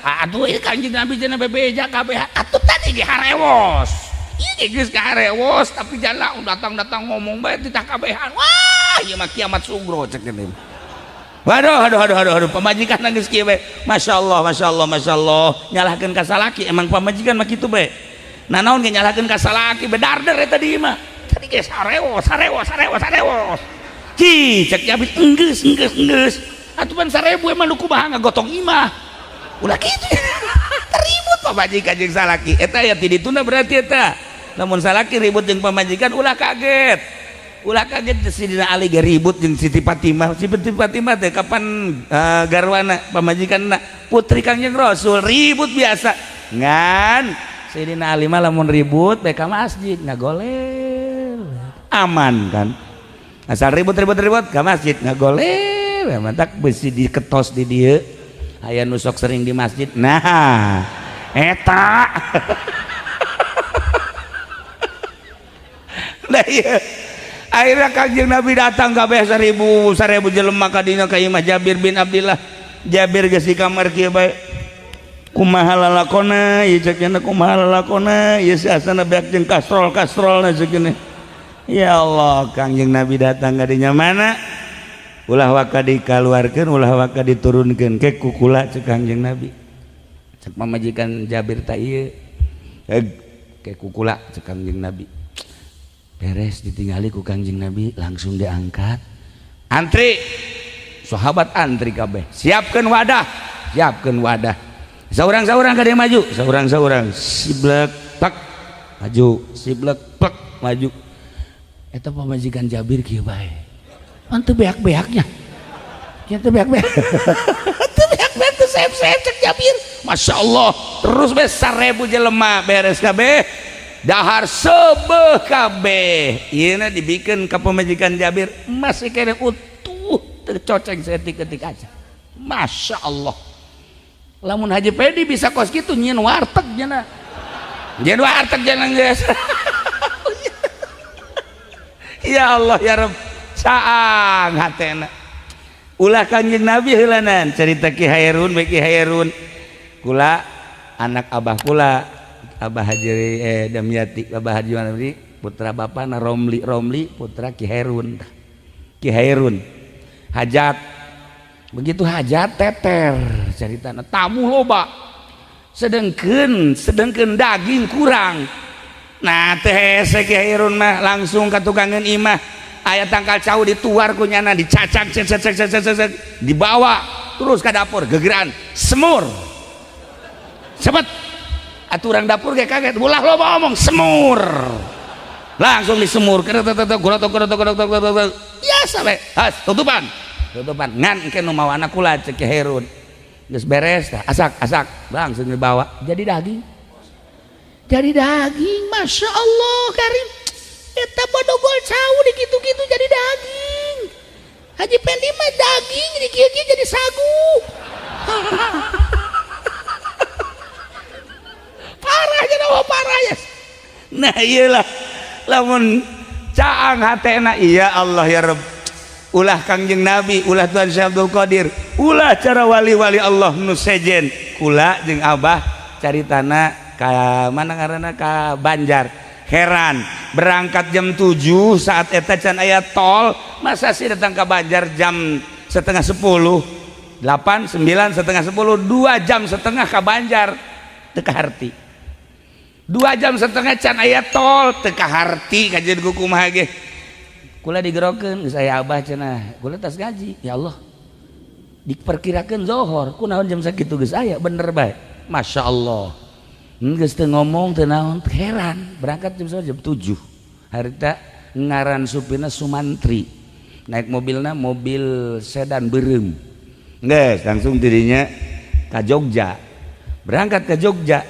Speaker 1: atuh ieu Kangjeng Nabi cenah bebeja kabeh atuh tadi ge harewos ieu geus ka harewos tapi jana datang-datang ngomong bae titah kabehan wah ieu mah kiamat sugro cek gini waduh pamajikan geus kieu bae masyaallah nyalahkeun ka salaki emang pamajikan mah kitu bae nah naon ge nyalahkeun ka salaki bedarder eta di imah tadi ge harewos ci cek Jabir enggeus atuh pan 1000 emang nu kumaha ngagotong imah ulah kitu ribut pamajikan jeung salaki eta aya ti dituna berarti eta lamun salaki ribut jeung pamajikan ulah kaget Sidina Ali ge ribut jeung Siti Fatimah teh kapan garwana pamajikanna putri Kangjeng Rasul ribut biasa ngan Sidina Ali mah lamun ribut bae ka masjid ngagolel aman kan asal ribut ka masjid ngagolel mantak besi diketos di dieu aya nu sok sering di masjid nah eta nah iya akhirnya Kangjeng Nabi datang kabeh 1000 jelema ka dina ka imah Jabir bin Abdillah Jabir geus di kamar kieu bae kumaha lalakona ieu cekna kumaha lalakona ieu asana beak jeung kastrolna cekna ya Allah Kangjeng Nabi datang ka dinya mana ulah waka dikaluarkeun ulah waka diturunkeun ke kukula cek Kangjeng Nabi cek pamajikan Jabir ta ieu ke kukula cek Kangjeng Nabi beres ditinggali ku Kangjeng Nabi langsung diangkat antri sahabat antri kabeh siapkeun wadah saurang-saurang kada maju saurang-saurang siblek pak maju siblek pak maju eta pamajikan Jabir kieu bae antu beak-beaknya kitu beak-beak tuh sep-sep cek Jabir Masya Allah terus be 1000 jelema beres kabeh dahar sebeuh kabeh ieu na dibikeun ka pamajikan Jabir masih kene utuh teu coceng setik-etik aja Masya Allah lamun Haji Pedi bisa kos kitu nyieun warteg cenah nyieun warteg cenah geus ya Allah ya Rabb saang hatena ulah Kangjeng Nabi heulanan cerita Ki Hairun beki Hairun kula anak abah kula Abah Haji Damyati Abah Haji Damyati putra bapana Romli putra Ki Hairun hajat begitu hajat teter ceritana tamu loba sedengkeun daging kurang nah teh Ki Hairun mah langsung ka tukangan imah aya tangkal cau dituar kunyana dicacak dibawa terus ke dapur gegeran semur cepet aturan dapur kayak kaget ulah lo ngomong semur langsung disemur biasa be tutupan ngan ke nu mawana kula cek Herun geus beres asak langsung dibawa jadi daging Masya Allah Karim eta bodogol cau dikitu-kitu jadi daging Haji Pendi mah daging dikieu-kieu jadi sagu parah ya. Nah iyalah lamun caang hatena iya Allah ya Rabb ulah Kangjeng Nabi ulah Tuhan Syekh Abdul Qadir ulah cara wali-wali Allah nu sejen kula jeung abah caritana ka mana ngaranna ka Banjar heran berangkat jam 7 saat eta can aya tol masa sih datang ke Banjar jam setengah 10 8 9 setengah 10 2 jam setengah ke Banjar teka harti 2 jam setengah can aya tol teka harti kajian kumaha ge kula digerokeun geus aya abah cenah kula tas ngaji ya Allah diperkirakeun zuhur kunaon jam sakitu geus aya bener bae Masya Allah geus teu ngomong teu naon heran berangkat jam 7 harita ngaran supirna Sumantri naik mobilna mobil sedan beureum geus langsung dirinya ka Jogja berangkat ke Jogja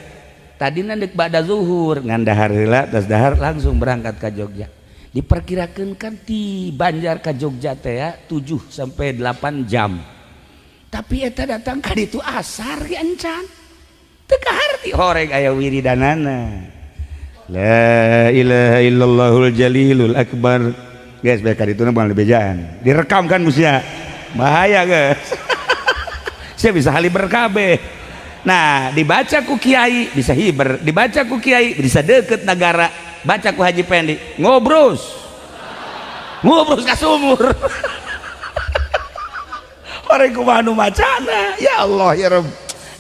Speaker 1: tadina deuk ba'da zuhur ngan dahar heula tas dahar langsung berangkat ke Jogja diperkirakan kan di Banjar ke Jogja teh ya 7 sampai 8 jam tapi eta datang ka ditu asar ge encan teu kaharti horeg aya wiridanana la ilaha illallahul jalilul akbar guys bae ka ditu mah lebejaan direkam kan musia bahaya guys saya bisa haliber kabeh nah dibaca ku kiai bisa hiber dibaca ku kiai bisa deket negara baca ku Haji Pendi ngobrus ka sumur orang kumaha nu macana ya Allah ya Rabb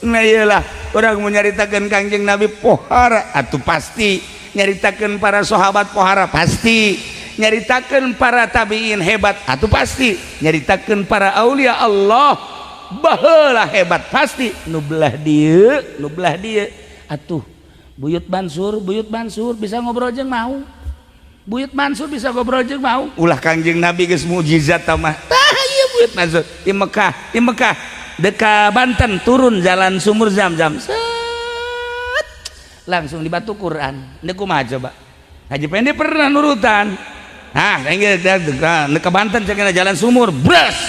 Speaker 1: nah iyalah orang mau nyaritakeun Kangjeng Nabi pohara atuh pasti nyaritakeun para sahabat pohara pasti nyaritakeun para tabiin hebat atuh pasti nyaritakeun para aulia Allah baheula hebat pasti nu belah dieu atuh Buyut Mansur bisa ngobrol jeung mau. Buyut Mansur bisa ngobrol jeung mau. Ulah Kangjeng Nabi geus mukjizat tah mah. Tah ieu Buyut Mansur di Mekah dekat Banten turun jalan sumur Zam-Zam. Set. Langsung dibantu Quran. Ini kumaha coba? Haji Pendi pernah nurutan. Nah, dekat Banten cenah jalan sumur, bras.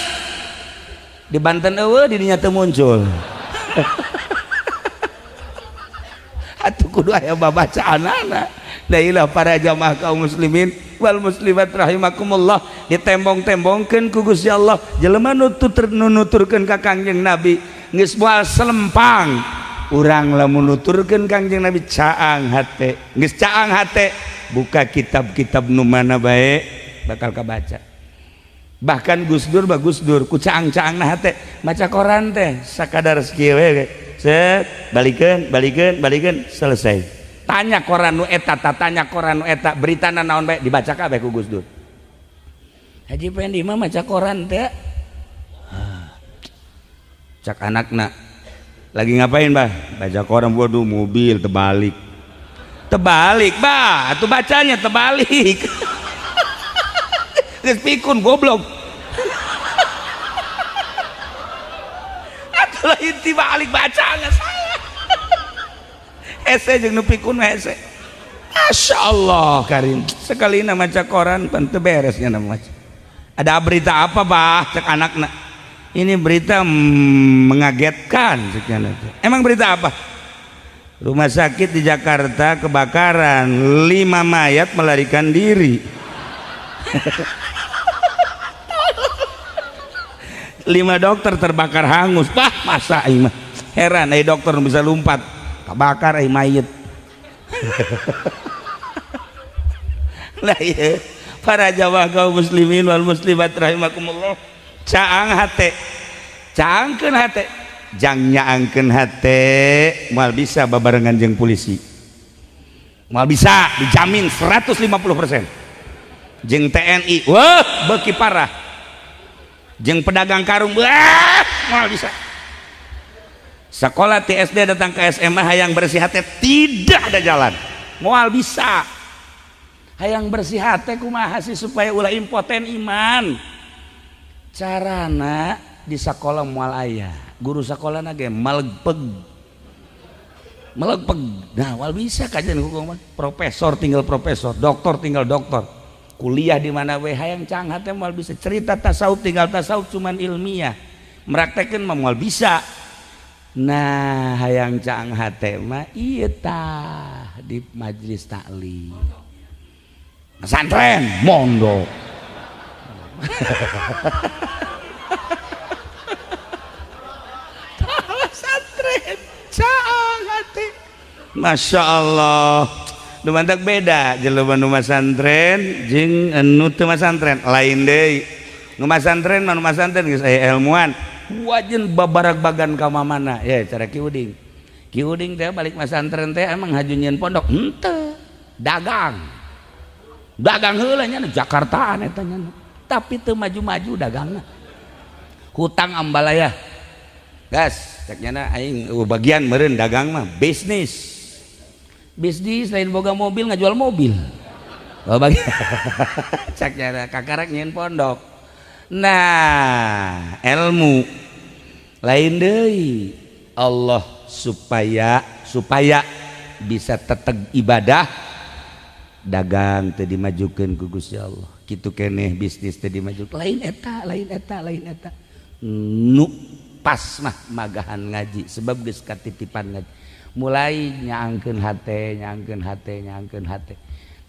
Speaker 1: Di Banten eueuh di dinya teu muncul. Atuh kudu aya babacaanana dailah para jamaah kaum muslimin wal muslimat rahimakumullah ditembong-tembongkeun ku Gusti Allah jelema nuturkeun ka Kangjeng Nabi geus moal selempang urang lamun nuturkeun Kangjeng Nabi caang hate geus caang hate buka kitab-kitab nu mana bae bakal kabaca bahkan Gus Dur ku caang-caangna hate maca koran teh sakadar sakieu we set balikeun selesai tanya koran nu eta beritana naon bae dibaca kabeh ku Gus Dur Haji Pendi mah maca koran teh cak anakna lagi ngapain bah baca koran waduh mobil terbalik bah atuh bacanya terbalik geus pikun goblok lain tiba alik baca nggak saya ese jeung nu pikun ese Masya Allah Karim sekali nama maca koran teu beresnya nama maca ada berita apa bah cek anakna ini berita mengagetkan sekian itu emang berita apa rumah sakit di Jakarta kebakaran 5 mayat melarikan diri 5 dokter terbakar hangus bah masa mah heran dokter bisa lompat kebakar mayit lah iya para jamaah kaum muslimin wal muslimat rahimakumullah caangkeun hate jang nyaangkeun hate moal bisa babarengan jeung polisi moal bisa dijamin 150% jeung TNI wah beuki parah jeung pedagang karung wah moal bisa sekolah ti SD datang ke SMA hayang bersih hati tidak ada jalan moal bisa hayang bersih hati kumaha sih supaya ulah impoten iman carana di sekolah moal aya guru sekolahna ge melegpeg nah moal bisa kajian hukum profesor tinggal profesor doktor tinggal doktor kuliah di mana we hayang cang hate moal bisa cerita tasawuf tinggal tasawuf cuman ilmiah meraktekeun mah moal bisa nah hayang cang hate mah ieu tah di majelis taklim pesantren mondok. Pesantren caang hati. Masya Allah. Nu mantak beda jelema nu pesantren jeung anu teu pesantren lain deui. Nu pesantren mah nu pesantren geus aya ilmuwan wajin babarag-bagan ka mamana ya cara Ki Uding. Ki Uding teh balik pesantren teh emang haju nyieun pondok henteu dagang heula nya Jakartaan eta nya tapi teu maju-maju dagangna hutang ambalaya gas cek nya aing bagian meureun dagang mah bisnis lain boga mobil ngajual mobil oh bagi cek nya kakarek nyieun pondok. Nah ilmu lain deui Allah supaya bisa teteg ibadah dagang teu dimajukeun ku Gusti Allah kitu keneh bisnis teu dimajukeun lain eta nu pas mah magahan ngaji sebab geus katitipan ngaji mulai nyaangkeun hate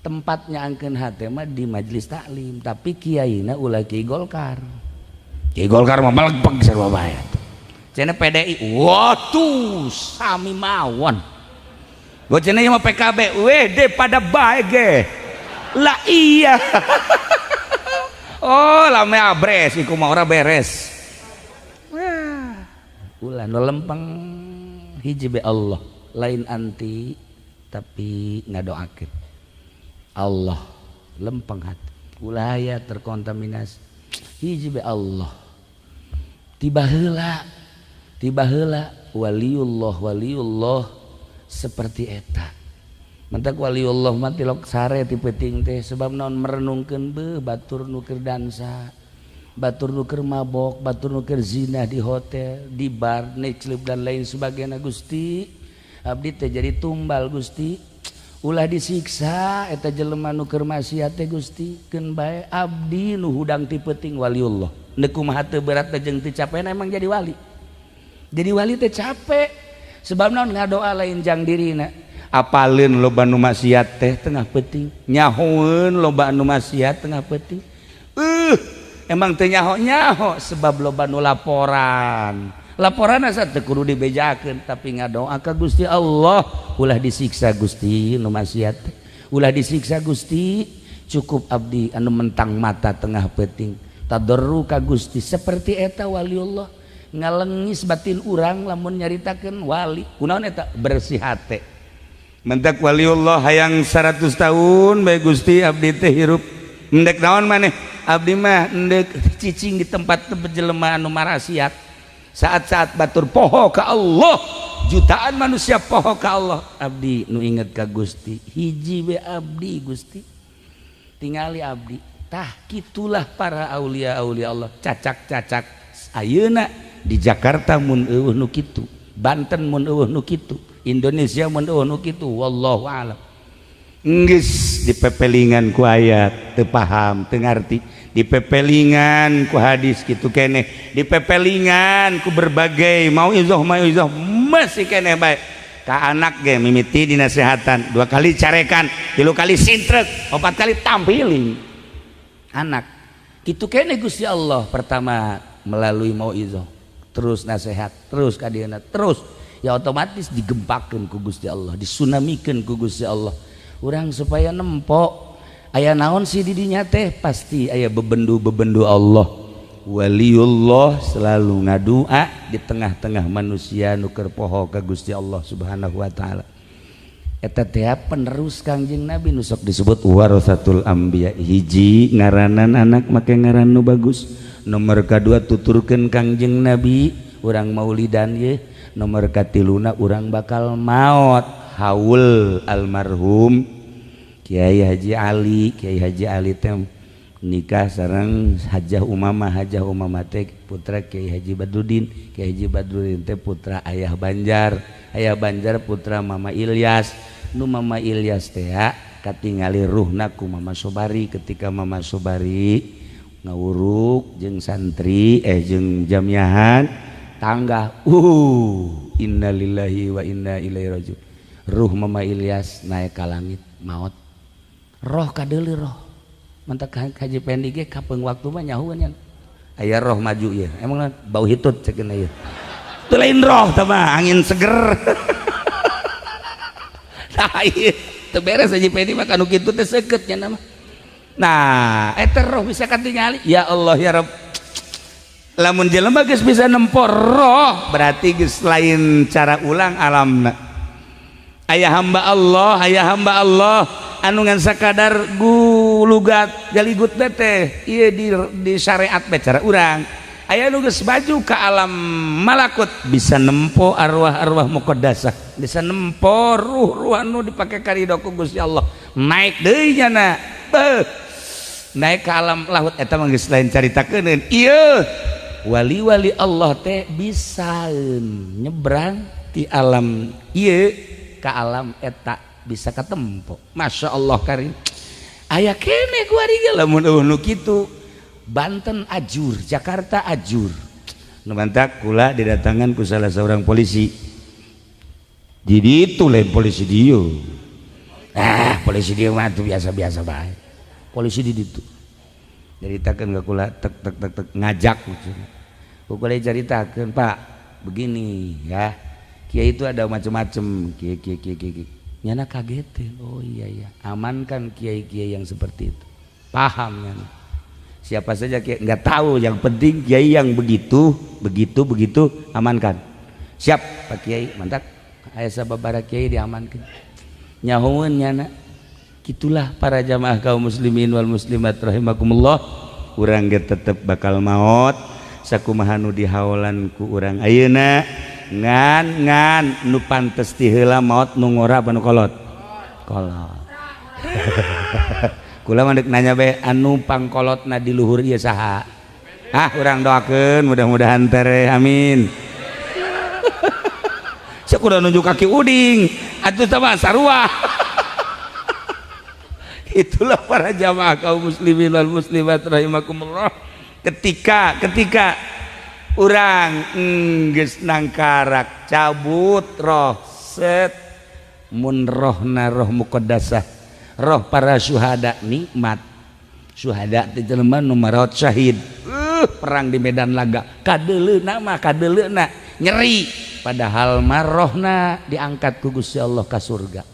Speaker 1: tempat nyaangkeun hate mah di majelis taklim tapi kiaina ulah Ki Golkar mah malegpeg sarua bae cenah PDI waduh sami mawon gua cenah mah PKB wede pada bae ge lah iya oh lame abres iku mah ora beres wah ulah nu lempeng hiji be Allah lain anti tapi ngadoakeun Allah lempeng hati ulah aya terkontaminasi hiji be Allah tiba heula waliullah seperti eta mentak waliullah mah tilok sare ti peuting teh sebab naon merenungkeun beuh batur nu keur dansa batur nu keur mabok batur nu keur zina di hotel di bar nightclub dan lain sebagainya Gusti abdi teh jadi tumbal Gusti ulah disiksa eta jelema nu keur maksiat teh Gusti keun bae abdi nu hudang ti peuting waliullah neuk kumaha teu berat jeung teu capek emang jadi wali teh capek sebab naon ngadoa lain jang dirina apaleun loba nu maksiat teh tengah peuting nyahoeun loba nu maksiat tengah peuting emang teu nyaho sebab loba nu laporan asa teu kudu dibejakeun tapi ngadoa ka Gusti Allah ulah disiksa Gusti nu maksiat ulah disiksa Gusti cukup abdi anu mentang mata tengah peuting tadarru ka Gusti seperti eta waliullah ngalengis batin urang lamun nyaritakeun wali kunaon eta bersih hate mentak waliullah hayang 100 tahun bae Gusti abdi teh hirup endek naon maneh abdi mah endek cicing di tempat-tempat jelema anu marasiat saat-saat batur poho ka Allah jutaan manusia poho ka Allah abdi nu inget ka Gusti hiji we abdi Gusti tingali abdi tah kitulah para aulia Allah cacak ayeuna di Jakarta mun eueuh nu kitu Banten mun eueuh nu kitu Indonesia mun eueuh nu kitu wallahu alam geus dipepelingan ku ayat teu paham teu ngarti dipepelingan ku hadis kitu keneh dipepelingan ku berbagai mauizah masih keneh bae ka anak ge mimiti dinasehatan 2 kali carekan 3 kali sintrek 4 kali tampiling anak kitu keneh Gusti Allah pertama melalui mauizah terus nasihat terus kadieuna terus ya otomatis digempakeun ku Gusti Allah disunamikeun ku Gusti Allah urang supaya nempok aya naon sih di dinya teh pasti aya bebendu Allah waliullah selalu ngadua di tengah-tengah manusia nu keur poho ka Gusti Allah Subhanahu wa taala eta teh penerus Kangjeng Nabi nu sok disebut warasatul anbiya hiji ngaranan anak make ngaran nu bagus nomor kadua tuturkeun Kangjeng Nabi urang maulidan ye nomor katiluna urang bakal maot haul almarhum Kiai Haji Ali teh nikah sareng Hajah Umamah teh putra Kiai Haji Badrudin teh putra Ayah Banjar putra Mama Ilyas nu Mama Ilyas teh katingali ruhna ku Mama Sobari ketika Mama Sobari ngawuruk jeung santri jeung jamiahan tangga innalillahi wa inna ilaihi rajiun ruh Mama Ilyas naik ka langit maot roh kadeuli roh mantak Haji Pendi ge kapeung waktu mah nyahuan nya aya roh maju ieu emang bau hitut cekeun ieu teu lain roh teh mah angin seger tah ieu teu beres Haji Pendi mah kanu kitu teh seukeut nya mah nah eta roh bisa katingali ya Allah ya Rabb lamun jelema geus bisa nempor roh berarti geus lain cara ulang alamna aya hamba Allah anu ngan sakadar gulugat galigut teh ieu di syariat bae cara urang aya nu geus baju ka alam malakut bisa nempo arwah-arwah muqaddasah bisa nempo ruh-ruh anu dipake karidho ku Gusti Allah naik deui nya na naik ke alam lahut eta mah geus lain caritakeun ieu wali-wali Allah teh bisa nyebrang ti alam ieu ka alam eta bisa katempo Masya Allah karim aya kene ku ari ge lamun nu kitu Banten ajur Jakarta ajur nu mantak kula didatangan ku salah seorang polisi jadi itu lain polisi dieu polisi dieu mah tuh biasa-biasa bae polisi di ditu ceritakeun ka kula tek ngajak ku kula ceritakeun Pak begini ya kiai itu ada macam-macam kiai nyana kaget oh iya amankan kiai-kiai yang seperti itu paham nyana siapa saja kiai nggak tahu yang penting kiai yang begitu amankan siap Pak Kiai mantap aya sababaraha kiai diamankan nyahoeun nyana gitulah para jamaah kaum muslimin wal muslimat rahimakumullah urang ge tetep bakal maot sakumaha nu dihaolan ku urang ayeuna ngan nu pantes ti heula maot nu ngora apa nu kolot kula mah deuk nanya bae anu pangkolotna di luhur ieu saha urang doakeun mudah-mudahan tere amin sak kudu nunjuk kaki uding atuh teh mah sarua itulah para jamaah kaum muslimin wal muslimat rahimakumullah ketika urang geus nangkarak cabut roh set mun rohna roh muqaddasah roh para syuhada nikmat syuhada teh jelema nu marat syahid perang di medan laga kadeleuna nyeri padahal marohna diangkat ku Gusti Allah ka surga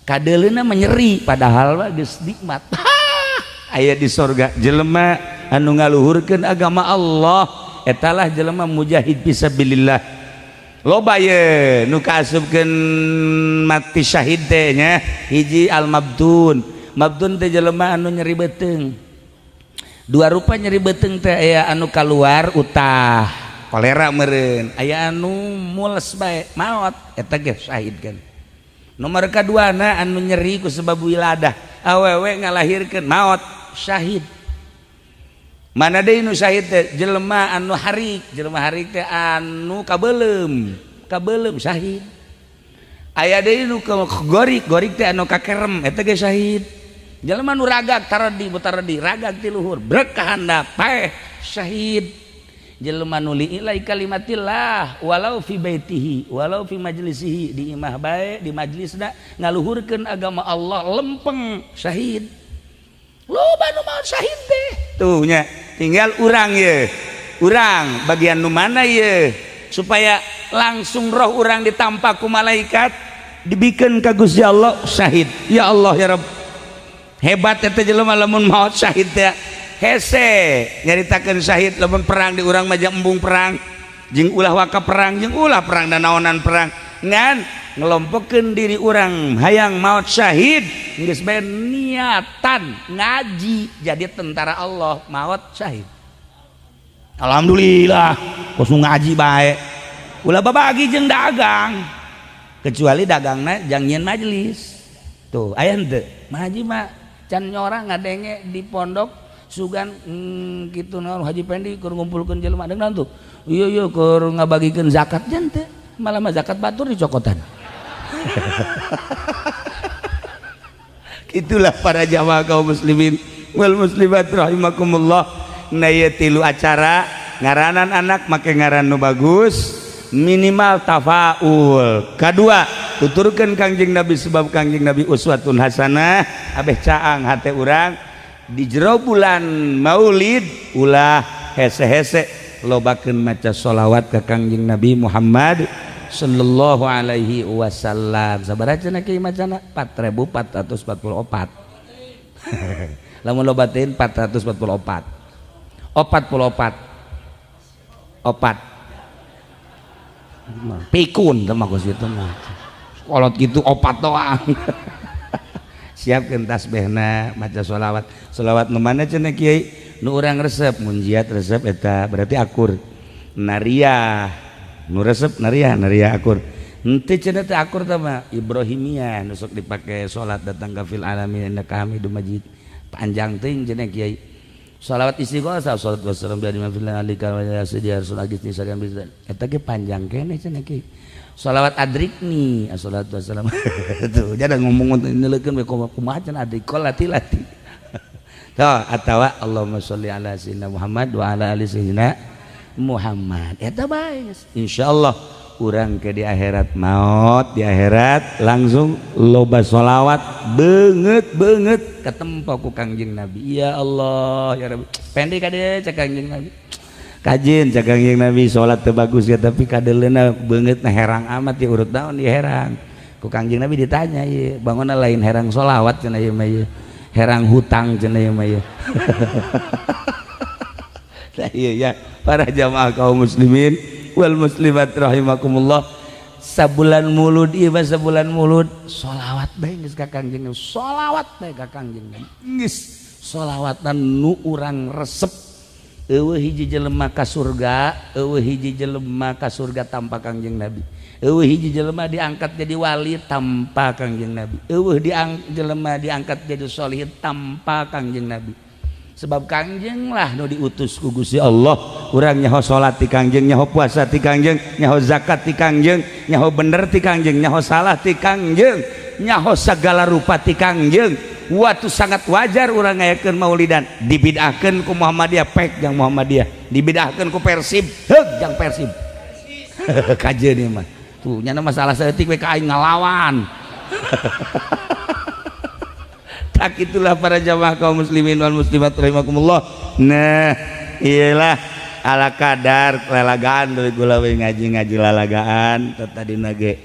Speaker 1: kadeleuna menyeri padahal mah geus nikmat aya di surga jelema anu ngaluhurkeun agama Allah etalah jelema mujahid fisabilillah loba ye nu kaasupkeun mati syahid teh nya hiji al mabdun teh jelema anu nyeri beuteung dua rupa nyeri beuteung teh aya anu kaluar utah kolera meureun aya anu mules bae maot eta ge syahid kan nomor kaduana anu nyeri ku sebab wiladah awewe ngalahirkeun maot syahid mana deui nu syahid teh jelema anu harik teh anu kabeulem syahid aya deui nu gorik teh anu kakerem eta ge syahid jelema nu ragag taradi ragag ti luhur brek ka handap paeh syahid jelema nu liilai kalimatillah walau fi baitihi walau fi majlisihi di imah bae di majlisna ngaluhurkeun agama Allah lempeng syahid loba nu maot syahid teh tuh nya tinggal urang bagian nu mana ye supaya langsung roh urang ditampak ku malaikat dibikeun ka Gusti Allah syahid ya Allah ya Rabb hebat eta jelema lamun maot syahid teh hese nyaritakeun syahid lamun perang di urang mah embung perang jeung ulah waka perang jeung ulah perang dan naonan perang ngan ngelompokkeun diri urang hayang maot syahid geus bae niatan ngaji jadi tentara Allah maot syahid alhamdulillah kos ngaji bae ulah babagi jeung dagang kecuali dagangna jang nyieun majelis tuh aya henteu ngaji mah can nyorang ngadenge di pondok sugan kitu naon Haji Pendi keur ngumpulkeun jelema deung naon tuh ieu keur ngabagikeun zakat jan teh malah mah zakat batur dicokotan itulah para jamaah kaum muslimin wal muslimat rahimakumullah na ieu tilu acara ngaranan anak make ngaran nu bagus minimal tafaul kadua tuturkeun Kangjeng Nabi sebab Kangjeng Nabi uswatun hasanah abeh caang hate urang di jero bulan Maulid ulah hese-hese lobakeun maca sholawat ka Kangjeng Nabi Muhammad sallallahu alaihi wasallam. Sabaraha cenah kieu macana 4444. Lamun lobatin 444 opat pikun teh mah geus kitu mah kolot kitu opat doang. Siapkeun tasbihna maca sholawat nu mana cenah kiai nu urang resep mun jiat resep eta berarti akur nariah nu resep nariah akur henteu cenah teh akur teh mah Ibrahimiyah nu sok dipake salat datang ka fil alamin innaka Hamidum Majid panjang teuing cenah kiai. Sholawat istighosa sholawat wassalam bi mafillah alika wa ya sayyidi rasul agisni sagam bizan eta ge panjang keneh cenah kiai. Sholawat adrikni assalatu wassalam tuh jadi ngomong neuleukeun we kumaha cenah adrikol lati-lati. Tuh atawa Allahumma sholli ala sayyidina Muhammad wa ala ali sayyidina Muhammad eta bae insyaallah urang ke di akhirat maut di akhirat langsung loba sholawat beungeut katempo ku Kangjeng Nabi. Ya Allah ya Rabbi pendek kade cak Kangjeng Nabi kajin cak Kangjeng Nabi sholat teu bagus ya tapi kadeleuna beungeutna herang amat ya urut naon di herang ku Kangjeng Nabi ditanya ieu bangunna lain herang sholawat cenah ieu mah ieu herang hutang cenah ieu mah ieu. Nah iya ya para jamaah kaum muslimin wal muslimat rahimakumullah sabulan mulud ieu sabulan mulud sholawat bae geus ka Kangjeng Nabi sholawat bae ka Kangjeng Nabi geus sholawatan nu urang resep eueuh hiji jelema ka surga eueuh hiji jelema ka surga tanpa Kangjeng Nabi eueuh hiji jelema diangkat jadi wali tanpa Kangjeng Nabi eueuh jelema diangkat jadi sholihin tanpa Kangjeng Nabi. Sebab Kangjeng lah nu diutus ku Gusti Allah urang nyaho salat ti Kangjeng nyaho puasa ti Kangjeng nyaho zakat ti Kangjeng nyaho bener ti Kangjeng nyaho salah ti Kangjeng nyaho sagala rupa ti Kangjeng. Watu sangat wajar urang ngayakeun maulidan dibidahkeun ku Muhammadiyah pek jang Muhammadiyah dibidahkeun ku Persib heug jang Persib. Kajeun ieu mah tuh nya masalah saeutik we ka aing ngalawan. Tak itulah para jamaah kaum muslimin wal muslimat rahimakumullah. Nah iyalah ala kadar lalagaan dari gula we ngaji lalagaan tadi nage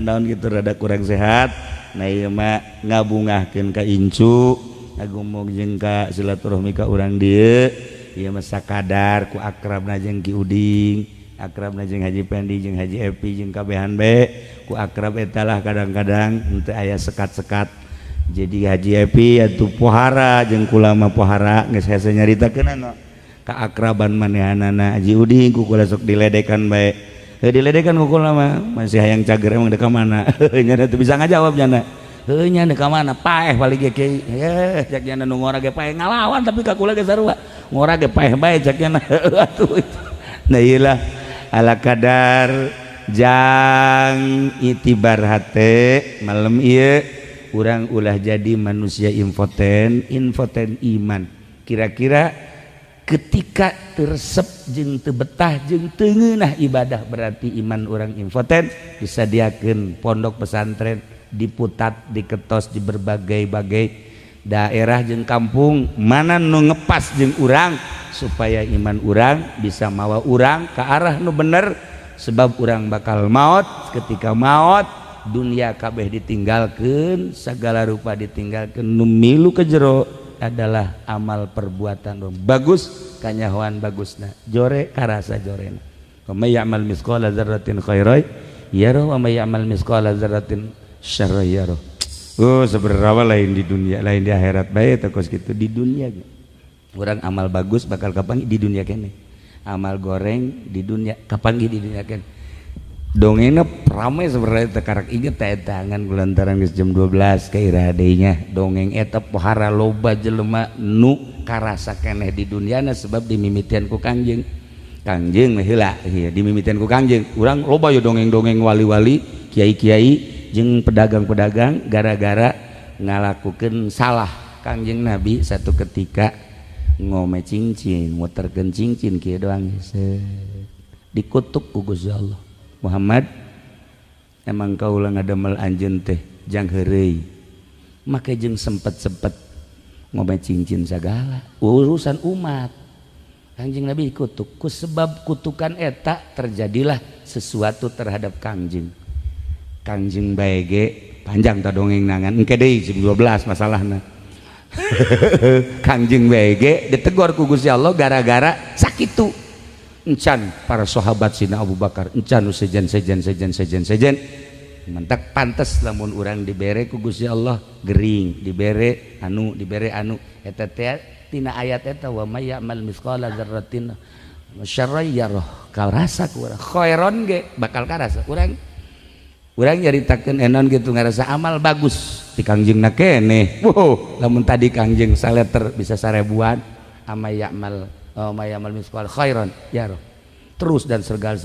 Speaker 1: naon gitu rada kurang sehat. Nah ieu mah ngabungahkeun ka incu ngagumung jeung ka silaturahmi ka urang dieu ieu mah sakadar ku akrabna jeung Ki Uding akrabna jeung Haji Pendi jeung Haji Epi jeung kabehan be ku akrab eta lah kadang-kadang henteu aya sekat-sekat. Jadi Haji Epi atuh pohara jeung kula mah pohara geus hese nyaritakeun kaakraban manehanana Haji Uding ku kula sok diledekan bae diledekan ku kula mah masih hayang cager emang deka mana nya teu bisa ngajawab nya heuh nya deka mana paeh balik ge kieu cak nya nu ngora ge paeh ngalawan tapi ka kula ge sarua ngora ge paeh bae cak nya atuh nah ieu lah ala kadar jang itibar hate malam ieu urang ulah jadi manusia infoten iman kira-kira ketika teresep jeung teu betah jeung teu ngeunah ibadah berarti iman urang infoten disadiakeun pondok pesantren diputat diketos di berbagai-bagai daerah jeung kampung mana nu ngepas jeung urang supaya iman urang bisa mawa urang ke arah nu bener sebab urang bakal maot ketika maot dunia kabeh ditinggalkeun segala rupa ditinggalkeun nu milu ke jero adalah amal perbuatan bagus kanyahoan bagusna jore karasa jorena wa may ya'mal misqala dzarratin khairan yara wa may ya'mal misqala dzarratin syarran yara. Oh sabaraha lain di dunia lain di akhirat bae teh kos kitu di dunia urang amal bagus bakal kapanggih di dunia keneh amal goreng di dunia kapanggih di dunia keneh dongengna ramai sebenarnya tekarak inget tangan kulantaran geus jam 12 kairah deunya dongeng eta pohara loba jelema nu karasa keneh di duniana sebab dimimitian ku Kangjeng heula ieu dimimitian ku Kangjeng urang loba yo dongeng-dongeng wali-wali kiai-kiai jeung pedagang-pedagang gara-gara ngalakukeun salah Kangjeng Nabi satu ketika ngome cincin muterkeun cincin kieu doang dikutuk ku Gusti Allah Muhammad emang kaulah ngadamel anjeun teh jang heureuy make jeung sempet-sempet ngombe cincin segala urusan umat. Kangjeng Nabi dikutuk ku sebab kutukan eta terjadilah sesuatu terhadap kangjeng baege panjang tak dongeng nangan engke deui 12 masalahna. Kangjeng baege ditegur ku Gusti Allah gara-gara sakitu encan para sahabat sina Abu Bakar encan sejen mentak pantes lamun urang dibere ku Gusti Allah gering dibere anu eta teh tina ayat eta wa may ya'mal mithqala dzarratin syarran yarah karasa ku urang khairon ge bakal karasa urang nyaritakeun enon gitu ngarasa amal bagus ti kangjengna keneh lamun tadi kangjeng saleter bisa 1000-an may ya'mal mithqala khairon yarah terus dan segala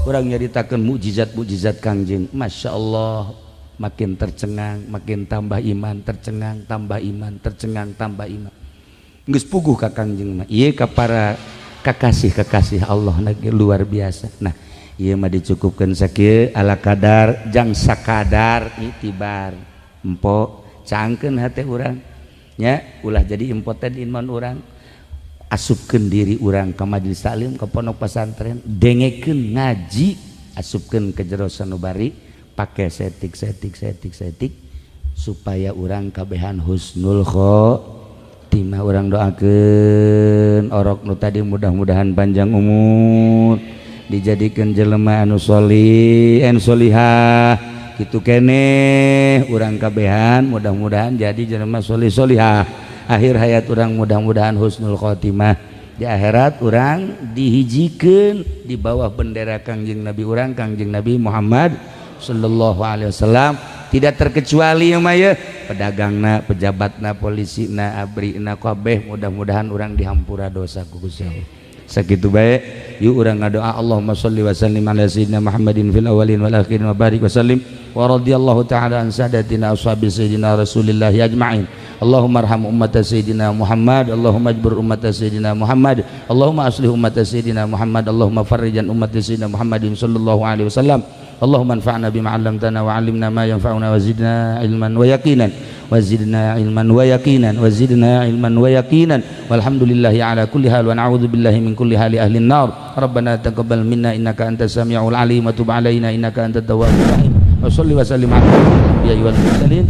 Speaker 1: urang nyaritakeun mukjizat kangjeng Masya Allah makin tercengang makin tambah iman tercengang tambah iman geus puguh ka kangjeng mah ieu ka para kakasih Allah nage luar biasa. Nah ieu mah dicukupkeun sakieu ala kadar jang sakadar itibar empo cangkeun hate urang nya ulah jadi impoten iman urang asupkeun diri urang ka majelis taklim ka pondok pesantren dengekeun ngaji asupkeun ke jero sanubari pake setik supaya urang kabehan husnul khotimah. Urang doakeun orok nu tadi mudah-mudahan panjang umur dijadikan jelema anu solihah kitu keneh urang kabehan mudah-mudahan jadi jelema solihah akhir hayat urang mudah-mudahan husnul khotimah di akhirat urang dihijikeun di bawah bendera kangjeng Nabi urang kangjeng Nabi Muhammad sallallahu alaihi wasallam tidak terkecuali ya maya pedagangna pejabatna polisina abrina kabeh mudah-mudahan urang dihampura dosa ku Gusti Allah sakitu bae yuk urang ngadoa Allahumma sholli wa sallim ala sayyidina Muhammadin fil awwalin wal akhirin wa barik wa sallim wa radhiyallahu ta'ala an sadatina ashabi sayyidina Rasulillah ajma'in. Allahumma arham ummat sayyidina Muhammad Allahumma ajbur ummat sayyidina Muhammad Allahumma aslih ummat sayyidina Muhammad Allahumma farrijan ummat sayyidina Muhammadin sallallahu alaihi wasallam Allahumma anfa'na bima 'allamtana wa 'allimna ma yanfa'una wa zidna ilman wa yaqinan walhamdulillahi ala kulli hal wa na'udzu billahi min kulli hali ahli an-nar rabbana taqabbal minna innaka antas samiul alim wa tub 'alaina innaka antat tawwabur rahim wa shalli wa sallim 'ala al-anbiya'i wal mursalin